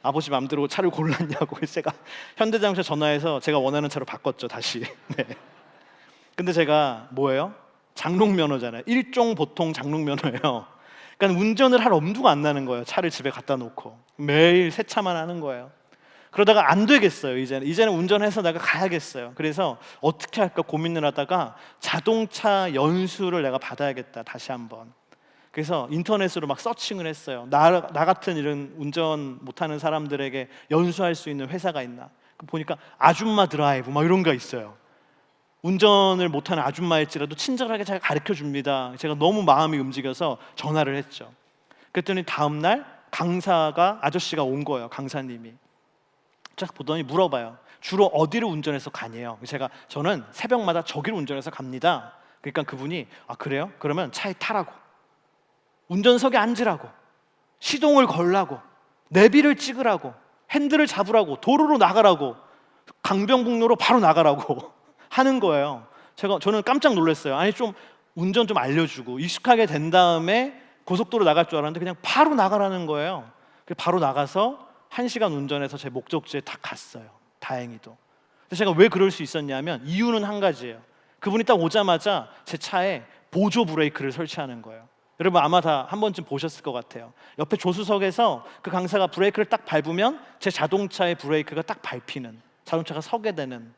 아버지 맘대로 차를 골랐냐고. 그래서 제가 현대자동차 전화해서 제가 원하는 차로 바꿨죠. 다시. 네. 근데 제가 뭐예요? 장롱면허잖아요. 일종 보통 장롱면허예요. 그러니까 운전을 할 엄두가 안 나는 거예요. 차를 집에 갖다 놓고 매일 세차만 하는 거예요. 그러다가 안 되겠어요. 이제는 운전해서 내가 가야겠어요. 그래서 어떻게 할까 고민을 하다가 자동차 연수를 내가 받아야겠다. 다시 한번. 그래서 인터넷으로 막 서칭을 했어요. 나 같은 이런 운전 못하는 사람들에게 연수할 수 있는 회사가 있나. 보니까 아줌마 드라이브 막 이런 거 있어요. 운전을 못하는 아줌마일지라도 친절하게 잘 가르쳐 줍니다. 제가 너무 마음이 움직여서 전화를 했죠. 그랬더니 다음 날 강사가, 아저씨가 온 거예요. 강사님이 쫙 보더니 물어봐요. 주로 어디를 운전해서 가냐요. 저는 새벽마다 저기를 운전해서 갑니다. 그러니까 그분이 아 그래요? 그러면 차에 타라고, 운전석에 앉으라고, 시동을 걸라고, 내비를 찍으라고, 핸들을 잡으라고, 도로로 나가라고, 강변북로로 바로 나가라고 하는 거예요. 저는 깜짝 놀랐어요. 아니 좀 운전 좀 알려주고 익숙하게 된 다음에 고속도로 나갈 줄 알았는데 그냥 바로 나가라는 거예요. 바로 나가서 1시간 운전해서 제 목적지에 딱 갔어요. 다행히도. 그래서 제가 왜 그럴 수 있었냐면 이유는 한 가지예요. 그분이 딱 오자마자 제 차에 보조 브레이크를 설치하는 거예요. 여러분 아마 다 한 번쯤 보셨을 것 같아요. 옆에 조수석에서 그 강사가 브레이크를 딱 밟으면 제 자동차의 브레이크가 딱 밟히는, 자동차가 서게 되는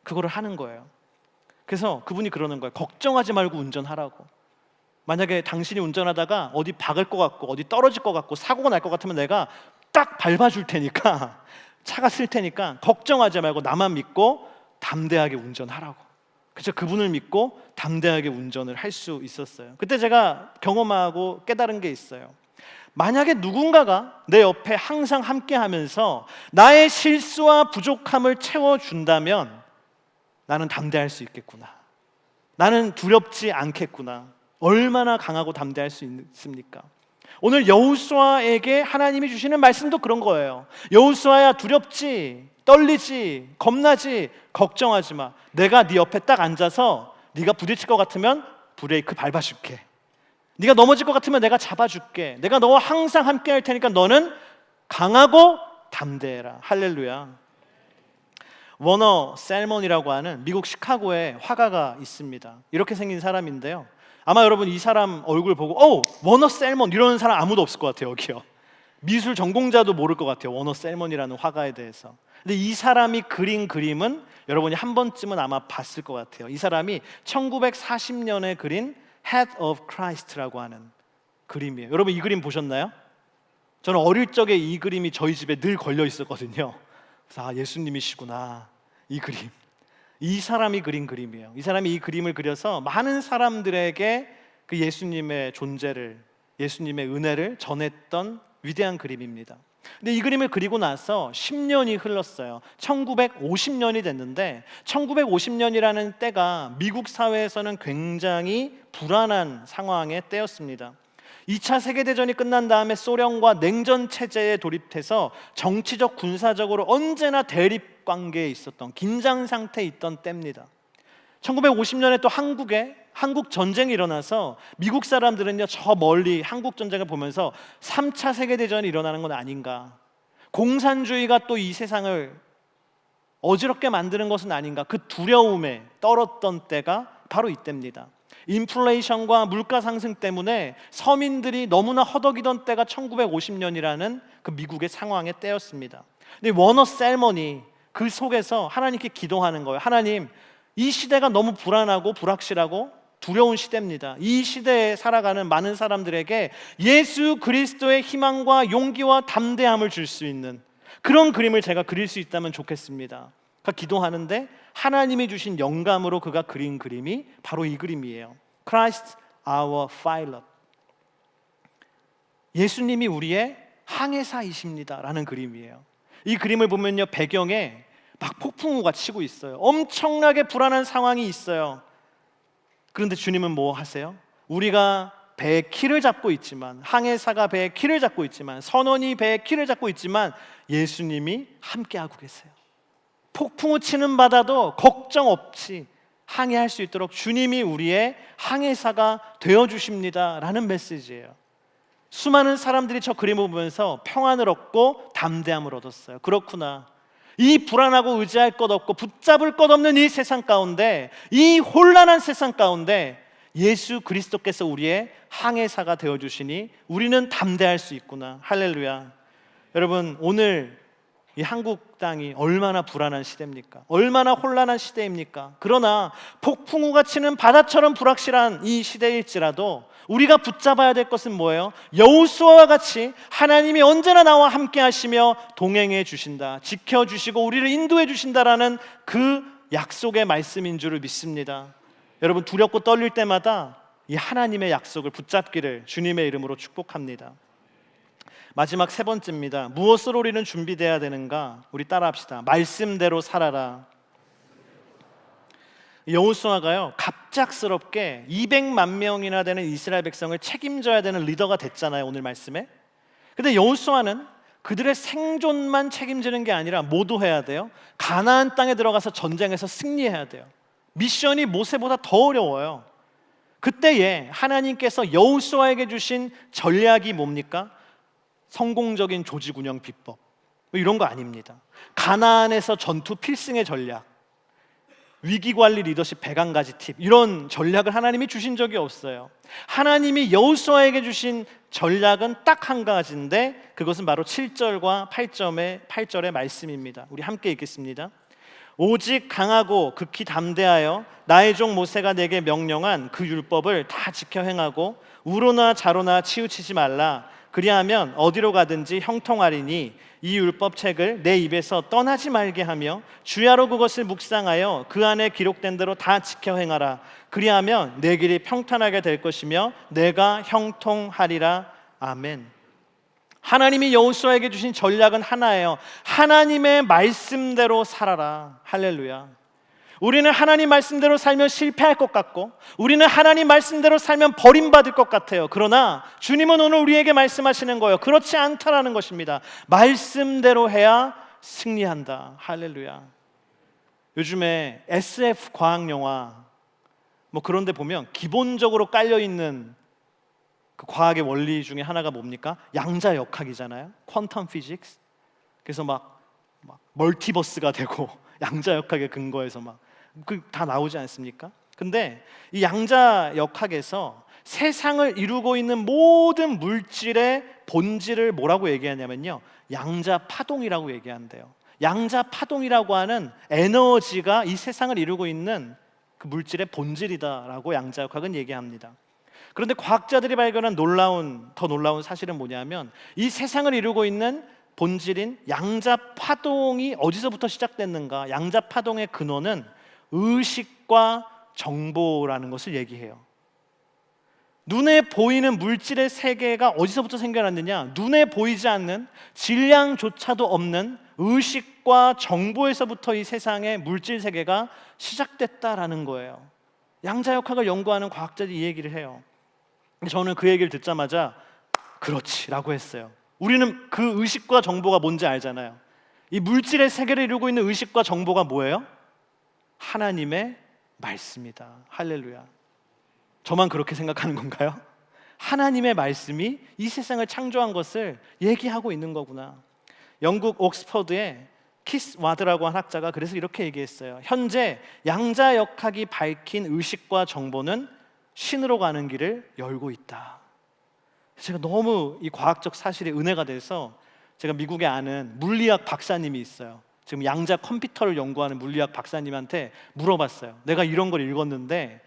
그거를 하는 거예요. 그래서 그분이 그러는 거예요. 걱정하지 말고 운전하라고. 만약에 당신이 운전하다가 어디 박을 것 같고 어디 떨어질 것 같고 사고가 날 것 같으면 내가 딱 밟아줄 테니까 차가 쓸 테니까 걱정하지 말고 나만 믿고 담대하게 운전하라고. 그래서 그분을 믿고 담대하게 운전을 할 수 있었어요. 그때 제가 경험하고 깨달은 게 있어요. 만약에 누군가가 내 옆에 항상 함께 하면서 나의 실수와 부족함을 채워준다면 나는 담대할 수 있겠구나. 나는 두렵지 않겠구나. 얼마나 강하고 담대할 수 있습니까? 오늘 여호수아에게 하나님이 주시는 말씀도 그런 거예요. 여호수아야, 두렵지, 떨리지, 겁나지, 걱정하지 마. 내가 네 옆에 딱 앉아서 네가 부딪힐 것 같으면 브레이크 밟아줄게. 네가 넘어질 것 같으면 내가 잡아줄게. 내가 너와 항상 함께 할 테니까 너는 강하고 담대해라. 할렐루야. 워너 셀먼이라고 하는 미국 시카고에 화가가 있습니다. 이렇게 생긴 사람인데요. 아마 여러분 이 사람 얼굴 보고 워너 셀먼 이러는 사람 아무도 없을 것 같아요. 여기요. 미술 전공자도 모를 것 같아요. 워너 셀먼이라는 화가에 대해서. 근데 이 사람이 그린 그림은 여러분이 한 번쯤은 아마 봤을 것 같아요. 이 사람이 1940년에 그린 Head of Christ라고 하는 그림이에요. 여러분 이 그림 보셨나요? 저는 어릴 적에 이 그림이 저희 집에 늘 걸려 있었거든요. 그래서 예수님이시구나. 이 그림, 이 사람이 그린 그림이에요. 이 사람이 이 그림을 그려서 많은 사람들에게 그 예수님의 존재를, 예수님의 은혜를 전했던 위대한 그림입니다. 근데 이 그림을 그리고 나서 10년이 흘렀어요. 1950년이 됐는데 1950년이라는 때가 미국 사회에서는 굉장히 불안한 상황의 때였습니다. 2차 세계대전이 끝난 다음에 소련과 냉전 체제에 돌입해서 정치적 군사적으로 언제나 대립 관계에 있었던, 긴장 상태에 있던 때입니다. 1950년에 또 한국 전쟁이 일어나서 미국 사람들은요 저 멀리 한국 전쟁을 보면서 3차 세계대전이 일어나는 건 아닌가, 공산주의가 또 이 세상을 어지럽게 만드는 것은 아닌가, 그 두려움에 떨었던 때가 바로 이때입니다. 인플레이션과 물가 상승 때문에 서민들이 너무나 허덕이던 때가 1950년이라는 그 미국의 상황의 때였습니다. 근데 워너 셀먼이 그 속에서 하나님께 기도하는 거예요. 하나님, 이 시대가 너무 불안하고 불확실하고 두려운 시대입니다. 이 시대에 살아가는 많은 사람들에게 예수 그리스도의 희망과 용기와 담대함을 줄 수 있는 그런 그림을 제가 그릴 수 있다면 좋겠습니다. 그러니까 기도하는데 하나님이 주신 영감으로 그가 그린 그림이 바로 이 그림이에요. Christ our pilot. 예수님이 우리의 항해사이십니다 라는 그림이에요. 이 그림을 보면요 배경에 막 폭풍우가 치고 있어요. 엄청나게 불안한 상황이 있어요. 그런데 주님은 뭐 하세요? 우리가 배의 키를 잡고 있지만, 항해사가 배의 키를 잡고 있지만, 선원이 배의 키를 잡고 있지만 예수님이 함께하고 계세요. 폭풍우 치는 바다도 걱정 없이 항해할 수 있도록 주님이 우리의 항해사가 되어주십니다 라는 메시지예요. 수많은 사람들이 저 그림을 보면서 평안을 얻고 담대함을 얻었어요. 그렇구나, 이 불안하고 의지할 것 없고 붙잡을 것 없는 이 세상 가운데, 이 혼란한 세상 가운데 예수 그리스도께서 우리의 항해사가 되어주시니 우리는 담대할 수 있구나. 할렐루야. 여러분, 오늘 이 한국 땅이 얼마나 불안한 시대입니까? 얼마나 혼란한 시대입니까? 그러나 폭풍우가 치는 바다처럼 불확실한 이 시대일지라도 우리가 붙잡아야 될 것은 뭐예요? 여호수아와 같이 하나님이 언제나 나와 함께 하시며 동행해 주신다, 지켜주시고 우리를 인도해 주신다라는 그 약속의 말씀인 줄을 믿습니다. 여러분, 두렵고 떨릴 때마다 이 하나님의 약속을 붙잡기를 주님의 이름으로 축복합니다. 마지막 세 번째입니다. 무엇으로 우리는 준비되어야 되는가? 우리 따라합시다. 말씀대로 살아라. 여호수아가요 갑작스럽게 200만 명이나 되는 이스라엘 백성을 책임져야 되는 리더가 됐잖아요, 오늘 말씀에. 근데 여호수아는 그들의 생존만 책임지는 게 아니라 뭐도 해야 돼요? 가나안 땅에 들어가서 전쟁에서 승리해야 돼요. 미션이 모세보다 더 어려워요. 그때에 하나님께서 여호수아에게 주신 전략이 뭡니까? 성공적인 조직 운영 비법 이런 거 아닙니다. 가나안에서 전투 필승의 전략, 위기관리 리더십 101가지 팁, 이런 전략을 하나님이 주신 적이 없어요. 하나님이 여호수아에게 주신 전략은 딱 한 가지인데 그것은 바로 7절과 8절의 말씀입니다. 우리 함께 읽겠습니다. 오직 강하고 극히 담대하여 나의 종 모세가 내게 명령한 그 율법을 다 지켜 행하고 우로나 좌로나 치우치지 말라. 그리하면 어디로 가든지 형통하리니 이 율법책을 내 입에서 떠나지 말게 하며 주야로 그것을 묵상하여 그 안에 기록된 대로 다 지켜 행하라. 그리하면 내 길이 평탄하게 될 것이며 내가 형통하리라. 아멘. 하나님이 여호수아에게 주신 전략은 하나예요. 하나님의 말씀대로 살아라. 할렐루야. 우리는 하나님 말씀대로 살면 실패할 것 같고 우리는 하나님 말씀대로 살면 버림받을 것 같아요. 그러나 주님은 오늘 우리에게 말씀하시는 거예요. 그렇지 않다라는 것입니다. 말씀대로 해야 승리한다. 할렐루야. 요즘에 SF 과학 영화 그런 데 보면 기본적으로 깔려있는 그 과학의 원리 중에 하나가 뭡니까? 양자역학이잖아요. 퀀텀 피직스. 그래서 막 멀티버스가 되고 양자역학에 근거해서 다 나오지 않습니까? 근데 이 양자역학에서 세상을 이루고 있는 모든 물질의 본질을 뭐라고 얘기하냐면요, 양자파동이라고 얘기한대요. 양자파동이라고 하는 에너지가 이 세상을 이루고 있는 그 물질의 본질이다라고 양자역학은 얘기합니다. 그런데 과학자들이 발견한 더 놀라운 사실은 뭐냐면 이 세상을 이루고 있는 본질인 양자파동이 어디서부터 시작됐는가? 양자파동의 근원은 의식과 정보라는 것을 얘기해요. 눈에 보이는 물질의 세계가 어디서부터 생겨났느냐? 눈에 보이지 않는 질량조차도 없는 의식과 정보에서부터 이 세상의 물질 세계가 시작됐다라는 거예요. 양자역학을 연구하는 과학자들이 이 얘기를 해요. 저는 그 얘기를 듣자마자 그렇지라고 했어요. 우리는 그 의식과 정보가 뭔지 알잖아요. 이 물질의 세계를 이루고 있는 의식과 정보가 뭐예요? 하나님의 말씀이다. 할렐루야. 저만 그렇게 생각하는 건가요? 하나님의 말씀이 이 세상을 창조한 것을 얘기하고 있는 거구나. 영국 옥스퍼드의 키스 와드라고 한 학자가 그래서 이렇게 얘기했어요. 현재 양자역학이 밝힌 의식과 정보는 신으로 가는 길을 열고 있다. 제가 너무 이 과학적 사실에 은혜가 돼서 제가 미국에 아는 물리학 박사님이 있어요. 지금 양자 컴퓨터를 연구하는 물리학 박사님한테 물어봤어요. 내가 이런 걸 읽었는데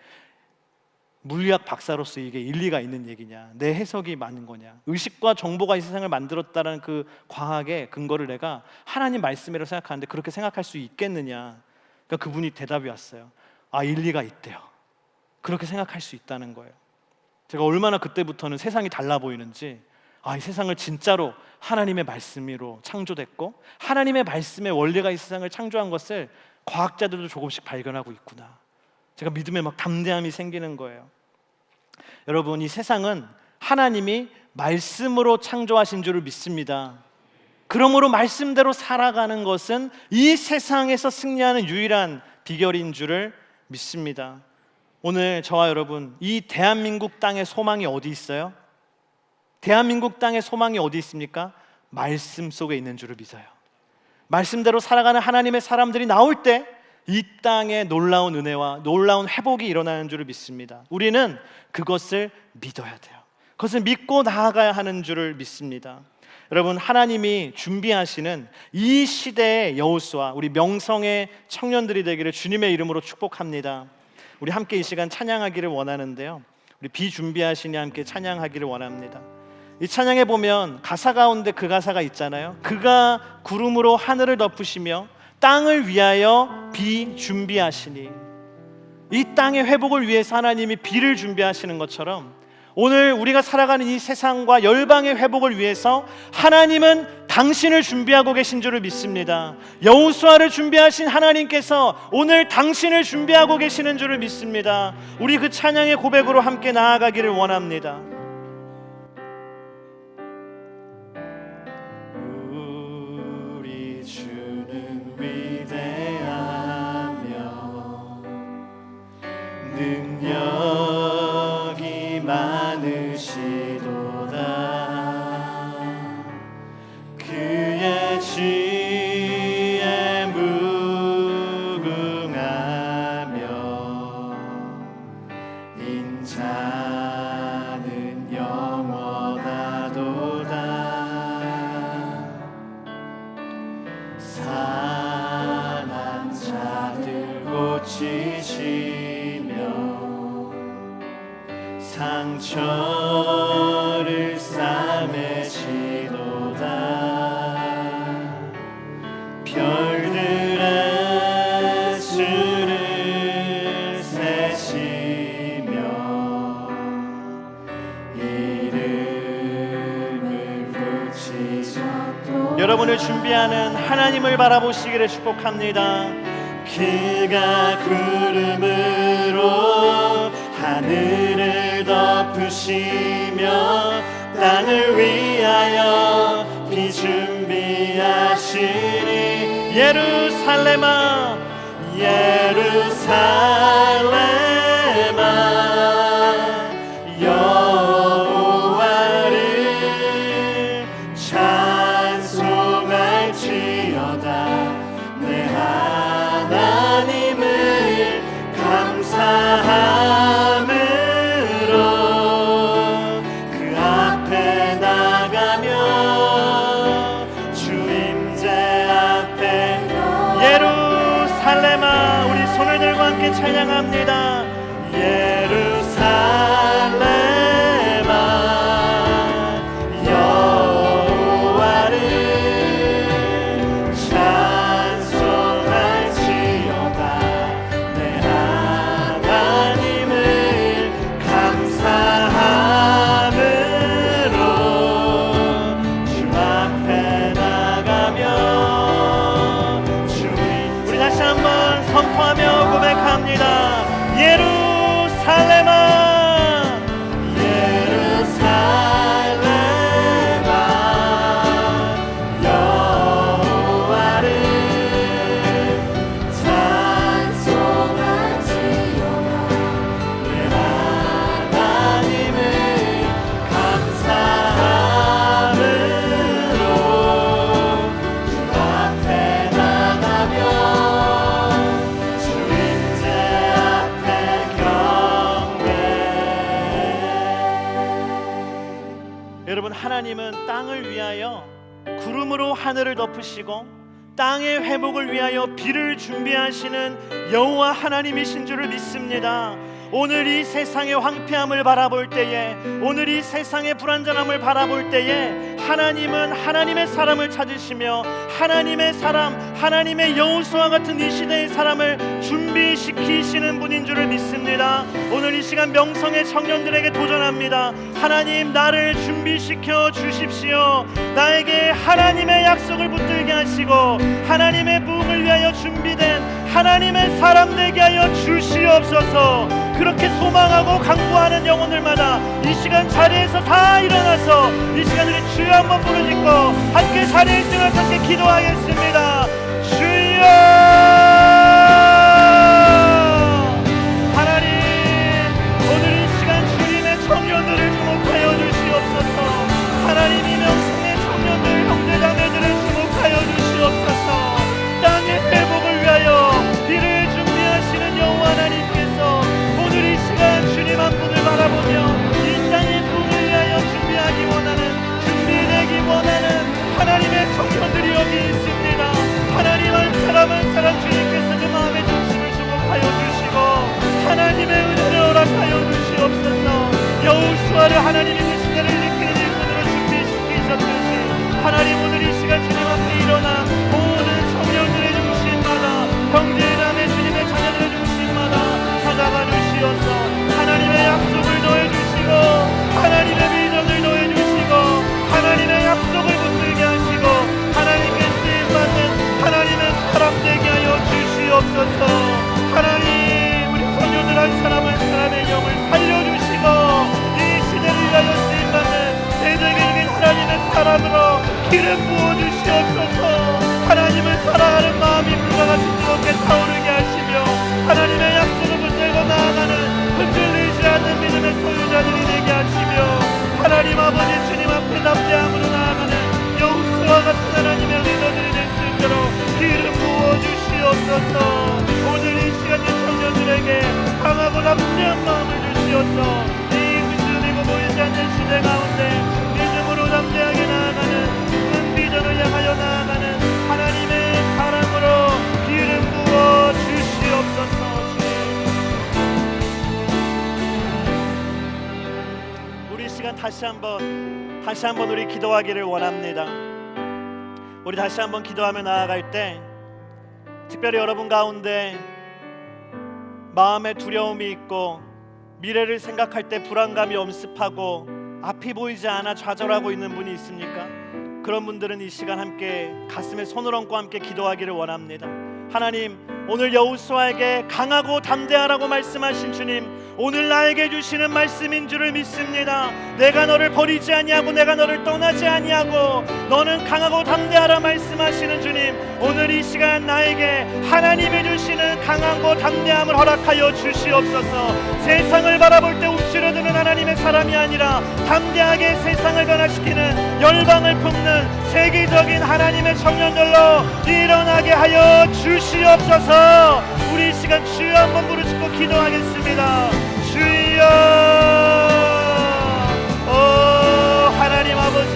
물리학 박사로서 이게 일리가 있는 얘기냐, 내 해석이 맞는 거냐, 의식과 정보가 이 세상을 만들었다는 그 과학의 근거를 내가 하나님 말씀이라고 생각하는데 그렇게 생각할 수 있겠느냐. 그러니까 그분이 대답이 왔어요. 일리가 있대요. 그렇게 생각할 수 있다는 거예요. 제가 얼마나 그때부터는 세상이 달라 보이는지, 이 세상을 진짜로 하나님의 말씀으로 창조됐고 하나님의 말씀의 원리가 이 세상을 창조한 것을 과학자들도 조금씩 발견하고 있구나. 제가 믿음에 담대함이 생기는 거예요. 여러분, 이 세상은 하나님이 말씀으로 창조하신 줄을 믿습니다. 그러므로 말씀대로 살아가는 것은 이 세상에서 승리하는 유일한 비결인 줄을 믿습니다. 오늘 저와 여러분, 이 대한민국 땅의 소망이 어디 있어요? 대한민국 땅의 소망이 어디 있습니까? 말씀 속에 있는 줄을 믿어요. 말씀대로 살아가는 하나님의 사람들이 나올 때 이 땅에 놀라운 은혜와 놀라운 회복이 일어나는 줄을 믿습니다. 우리는 그것을 믿어야 돼요. 그것을 믿고 나아가야 하는 줄을 믿습니다. 여러분, 하나님이 준비하시는 이 시대의 여호수아, 우리 명성의 청년들이 되기를 주님의 이름으로 축복합니다. 우리 함께 이 시간 찬양하기를 원하는데요, 우리 비준비하시니 함께 찬양하기를 원합니다. 이 찬양에 보면 가사 가운데 그 가사가 있잖아요. 그가 구름으로 하늘을 덮으시며 땅을 위하여 비 준비하시니, 이 땅의 회복을 위해서 하나님이 비를 준비하시는 것처럼 오늘 우리가 살아가는 이 세상과 열방의 회복을 위해서 하나님은 당신을 준비하고 계신 줄을 믿습니다. 여호수아를 준비하신 하나님께서 오늘 당신을 준비하고 계시는 줄을 믿습니다. 우리 그 찬양의 고백으로 함께 나아가기를 원합니다. 우리 주는 위대하며 여러분을 준비하는 하나님을 바라보시기를 축복합니다. 그가 구름으로 하늘을 덮으시며 땅을 위하여 비 준비하시니 예루살렘아 예루살렘아 여호와를 찬송할지어다. 내 하나님을 감사함으로 그 앞에 나가며 주 임재 앞에 예루살렘아 우리 손을 들고 함께 찬양합니다. 예루살렘아 여호와를 찬송할지어다. 내 하나님을 감사함으로 주 앞에 나가며 우리 다시 한번 선포하며 고백합니다. 예루살렘아 예루살렘아 여호와를 찬송할지어다. 내 하나님을 감사함으로 주 앞에 나가며 주 임재 앞에 경배. 여러분, 하나님은 땅을 위하여 구름으로 하늘을 덮으시고 땅의 회복을 위하여 비를 준비하시는 여호와 하나님이신 줄을 믿습니다. 오늘 이 세상의 황폐함을 바라볼 때에, 오늘 이 세상의 불완전함을 바라볼 때에 하나님은 하나님의 사람을 찾으시며 하나님의 사람, 하나님의 여호수아 같은 이 시대의 사람을 준비시키시는 분인 줄을 믿습니다. 오늘 이 시간 명성의 청년들에게 도전합니다. 하나님, 나를 준비시켜 주십시오. 나에게 하나님의 약속을 붙들게 하시고 하나님의 부흥을 위하여 준비된 하나님의 사람 되게 하여 주시옵소서. 그렇게 소망하고 강구하는 영혼들마다 이 시간 자리에서 다 일어나서 이 시간 우리 주여 한번 부르짖고 함께 자리에 있으면서 함께 기도하겠습니다. 주여, 하나님, 오늘 이 시간 주님의 청년들을 주목하여 주시옵소서. 하나님, 이 명성의 청년들 형제자매들을 주목하여 주시옵소서. 땅의 회복을 위하여 비를 준비하시는 여호와 하나님께서 오늘 이 시간 주님 한 분을 바라보며 이 땅의 부흥을 위하여 준비하기 원하는, 준비되기 원하는 하나님의 청년들이 여기 있습니다. 하나님, 한 사람 한 사람 주님께서 그 마음의 중심을 주목하여 주시고 하나님의 은혜를 허락하여 주시옵소서. 여호수아를 하나님이 그 시대를 일으키는 일꾼으로 준비시키셨듯이 하나님, 오늘 이 시간 주님 앞에 일어나 모든 청년들의 중심마다, 형제자매 주님의 자녀들의 중심마다 찾아가 주시옵소서. 하나님의 약속을 더해주시고 하나님의 비전을 더해주시고 하나님의 약속을 붙들게 하시고 하나님께 쓰임받는 하나님의 사람 되게 하여 주시옵소서. 하나님, 우리 소녀들 한 사람 한 사람의 영을 살려주시고 이 시대를 위하여 쓰임받는 세대적인 하나님의 사람으로 기름 부어주시옵소서. 하나님을 사랑하는 마음이 불과 같이 뜨겁게 타오르게 하시며 하나님의 약속을 붙들고 나아가는 흔들리지 않는 믿음의 소유자들이 되게 하시며 하나님 아버지 주님 앞에 담대함으로 나아가는 여호수아 같은 하나님의 리더들이 될 수 있도록 기름 부어주시옵소서. 오늘 이 시간 의 청년들에게 강하고 담대한 마음을 주시옵소서. 이 흔들리고 보이지 않는 시대 가운데 믿음으로 담대하게 나아가는 큰 비전을 향하여 나아가는 하나님의 사랑으로 기름 부어 주시옵소서. 우리 시간 다시 한번 우리 기도하기를 원합니다. 우리 다시 한번 기도하며 나아갈 때 특별히 여러분 가운데 마음에 두려움이 있고 미래를 생각할 때 불안감이 엄습하고 앞이 보이지 않아 좌절하고 있는 분이 있습니까? 그런 분들은 이 시간 함께 가슴에 손을 얹고 함께 기도하기를 원합니다. 하나님, 오늘 여호수아에게 강하고 담대하라고 말씀하신 주님, 오늘 나에게 주시는 말씀인 줄을 믿습니다. 내가 너를 버리지 아니하고 내가 너를 떠나지 아니하고 너는 강하고 담대하라 말씀하시는 주님, 오늘 이 시간 나에게 하나님이 주시는 강하고 담대함을 허락하여 주시옵소서. 세상을 바라볼 때 움츠러드는 하나님의 사람이 아니라 담대하게 세상을 변화시키는 열방을 품는 세계적인 하나님의 청년들로 일어나게 하여 주시옵소서. 우리 이 시간 주여 한번 부르짖고 기도하겠습니다. 주여, 하나님 아버지,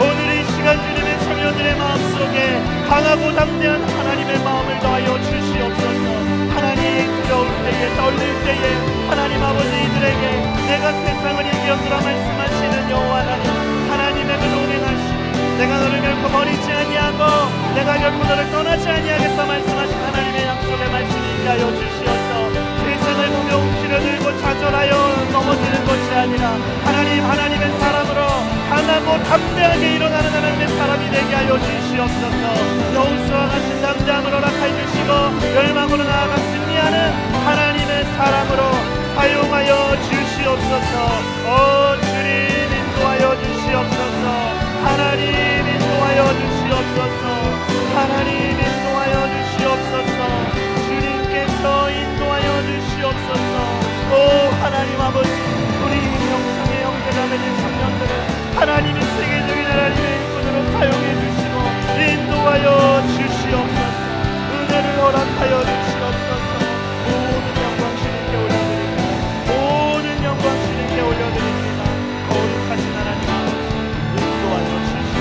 오늘 이 시간 주님의 청년들의 마음속에 강하고 담대한 하나님의 마음을 더하여 주시옵소서. 하나님, 두려울 때에 떨릴 때에 하나님 아버지, 이들에게 내가 세상을 이기었노라 말씀하시는 여호와 하나님, 하나님의 그 동행하심, 내가 너를 결코 버리지 아니하고 내가 결코 너를 떠나지 아니하겠다 말씀하신 하나님의 약속의 말씀이 있게 하여 주시어서 세상을 보며 움츠러들고 좌절하여 넘어지는 것이 아니라 하나님의 사람으로 강하고 담대하게 일어나는 하나님의 사람이 되게 하여 주시옵소서. 여호수아와 같은 담대함을 허락하여 주시고 열망으로 나아가 승리하는 하나님의 사람으로 사용하여 주시옵소서. 주님 인도하여 주시옵소서. 하나님 인도하여 주시옵소서. 하나님 인도하여 주시옵소서. 주님께서 인도하여 주시옵소서. 하나님 아버지, 우리 영성의 형제자매들 청년들을 하나님의 세계적인 하나님의 일꾼으로 사용해 주시고 인도하여 주시옵소서. 은혜를 허락하여 주시옵소서. 모든 영광 주님께 올려드립니다. 모든 영광 주님께 올려드립니다. 거룩하신 하나님 아버지, 인도하여 주시옵소서.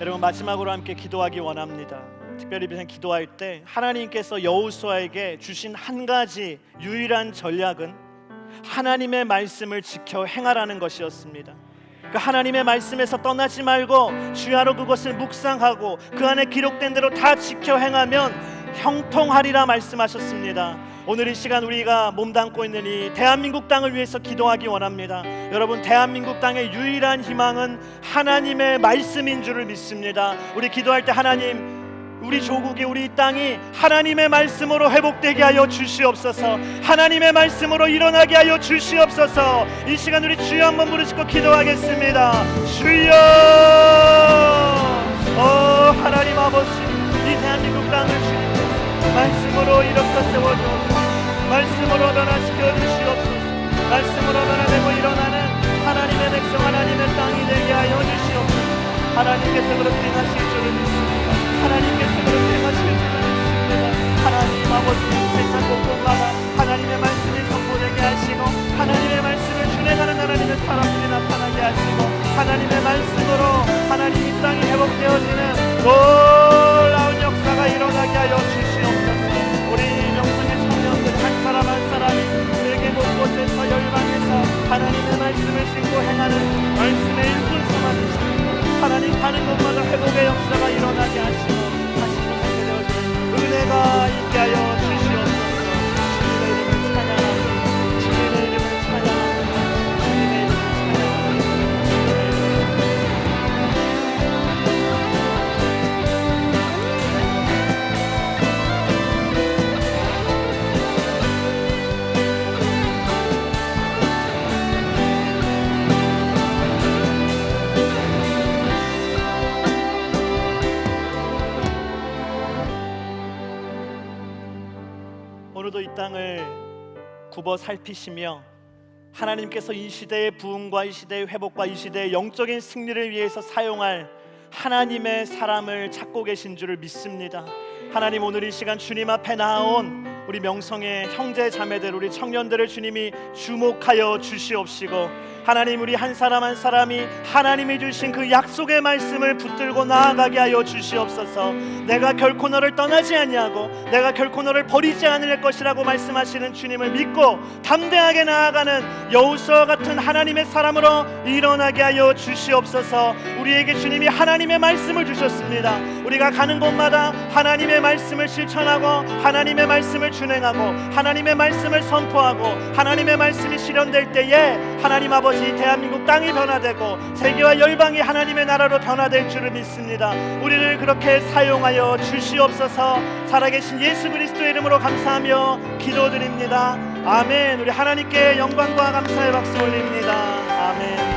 여러분, 마지막으로 함께 기도하기 원합니다. 특별히 기도할 때 하나님께서 여호수아에게 주신 한 가지 유일한 전략은 하나님의 말씀을 지켜 행하라는 것이었습니다. 그 하나님의 말씀에서 떠나지 말고 주야로 그것을 묵상하고 그 안에 기록된 대로 다 지켜 행하면 형통하리라 말씀하셨습니다. 오늘 이 시간 우리가 몸담고 있는 이 대한민국 땅을 위해서 기도하기 원합니다. 여러분, 대한민국 땅의 유일한 희망은 하나님의 말씀인 줄을 믿습니다. 우리 기도할 때 하나님, 우리 조국이, 우리 땅이 하나님의 말씀으로 회복되게 하여 주시옵소서. 하나님의 말씀으로 일어나게 하여 주시옵소서. 이 시간 우리 주여 한번 부르짖고 기도하겠습니다. 주여, 하나님 아버지, 이 대한민국 땅을 주님께서 말씀으로 일으켜 세워주옵소서. 말씀으로 변화시켜 주시옵소서. 말씀으로 변화되고 일어나는 하나님의 백성, 하나님의 땅이 되게 하여 주시옵소서. 하나님께서 그렇게 행하실 줄을 믿습니다. 하나님께서 그렇게 행하실 줄을 믿습니다. 하나님 아버지, 세상 곳곳마다 하나님의 말씀이 선포되게 하시고 하나님의 말씀을 준행하는 하나님의 사람들이 나타나게 하시고 하나님의 말씀으로 하나님 이 땅이 회복되어지는 놀라운 역사가 일어나게 하여 주시옵소서. 우리 명성의 청년들 한 사람 한 사람이 세계 곳곳에서 열방에서 하나님의 말씀을 신고 행하는 말씀의 일꾼 삼아주시고 하나님 가는 곳마다 회복의 역사가 일어나게 하시고 다시 회복되어지는 은혜가 있게 하여 주시옵소서. 주님의 이름을 찬양합니다. 주님의 이름을 찬양합니다. 주님의 이름을 찬양합니다. 주님의 이름을 오늘도 이 땅을 굽어 살피시며 하나님께서 이 시대의 부흥과 이 시대의 회복과 이 시대의 영적인 승리를 위해서 사용할 하나님의 사람을 찾고 계신 줄을 믿습니다. 하나님, 오늘 이 시간 주님 앞에 나온 우리 명성의 형제 자매들, 우리 청년들을 주님이 주목하여 주시옵시고 하나님, 우리 한 사람 한 사람이 하나님이 주신 그 약속의 말씀을 붙들고 나아가게 하여 주시옵소서. 내가 결코 너를 떠나지 아니하고 내가 결코 너를 버리지 않을 것이라고 말씀하시는 주님을 믿고 담대하게 나아가는 여호수아와 같은 하나님의 사람으로 일어나게 하여 주시옵소서. 우리에게 주님이 하나님의 말씀을 주셨습니다. 우리가 가는 곳마다 하나님의 말씀을 실천하고 하나님의 말씀을 준행하고 하나님의 말씀을 선포하고 하나님의 말씀이 실현될 때에 하나님 아버지 대한민국 땅이 변화되고 세계와 열방이 하나님의 나라로 변화될 줄을 믿습니다. 우리를 그렇게 사용하여 주시옵소서. 살아계신 예수 그리스도의 이름으로 감사하며 기도드립니다. 아멘. 우리 하나님께 영광과 감사의 박수 올립니다. 아멘.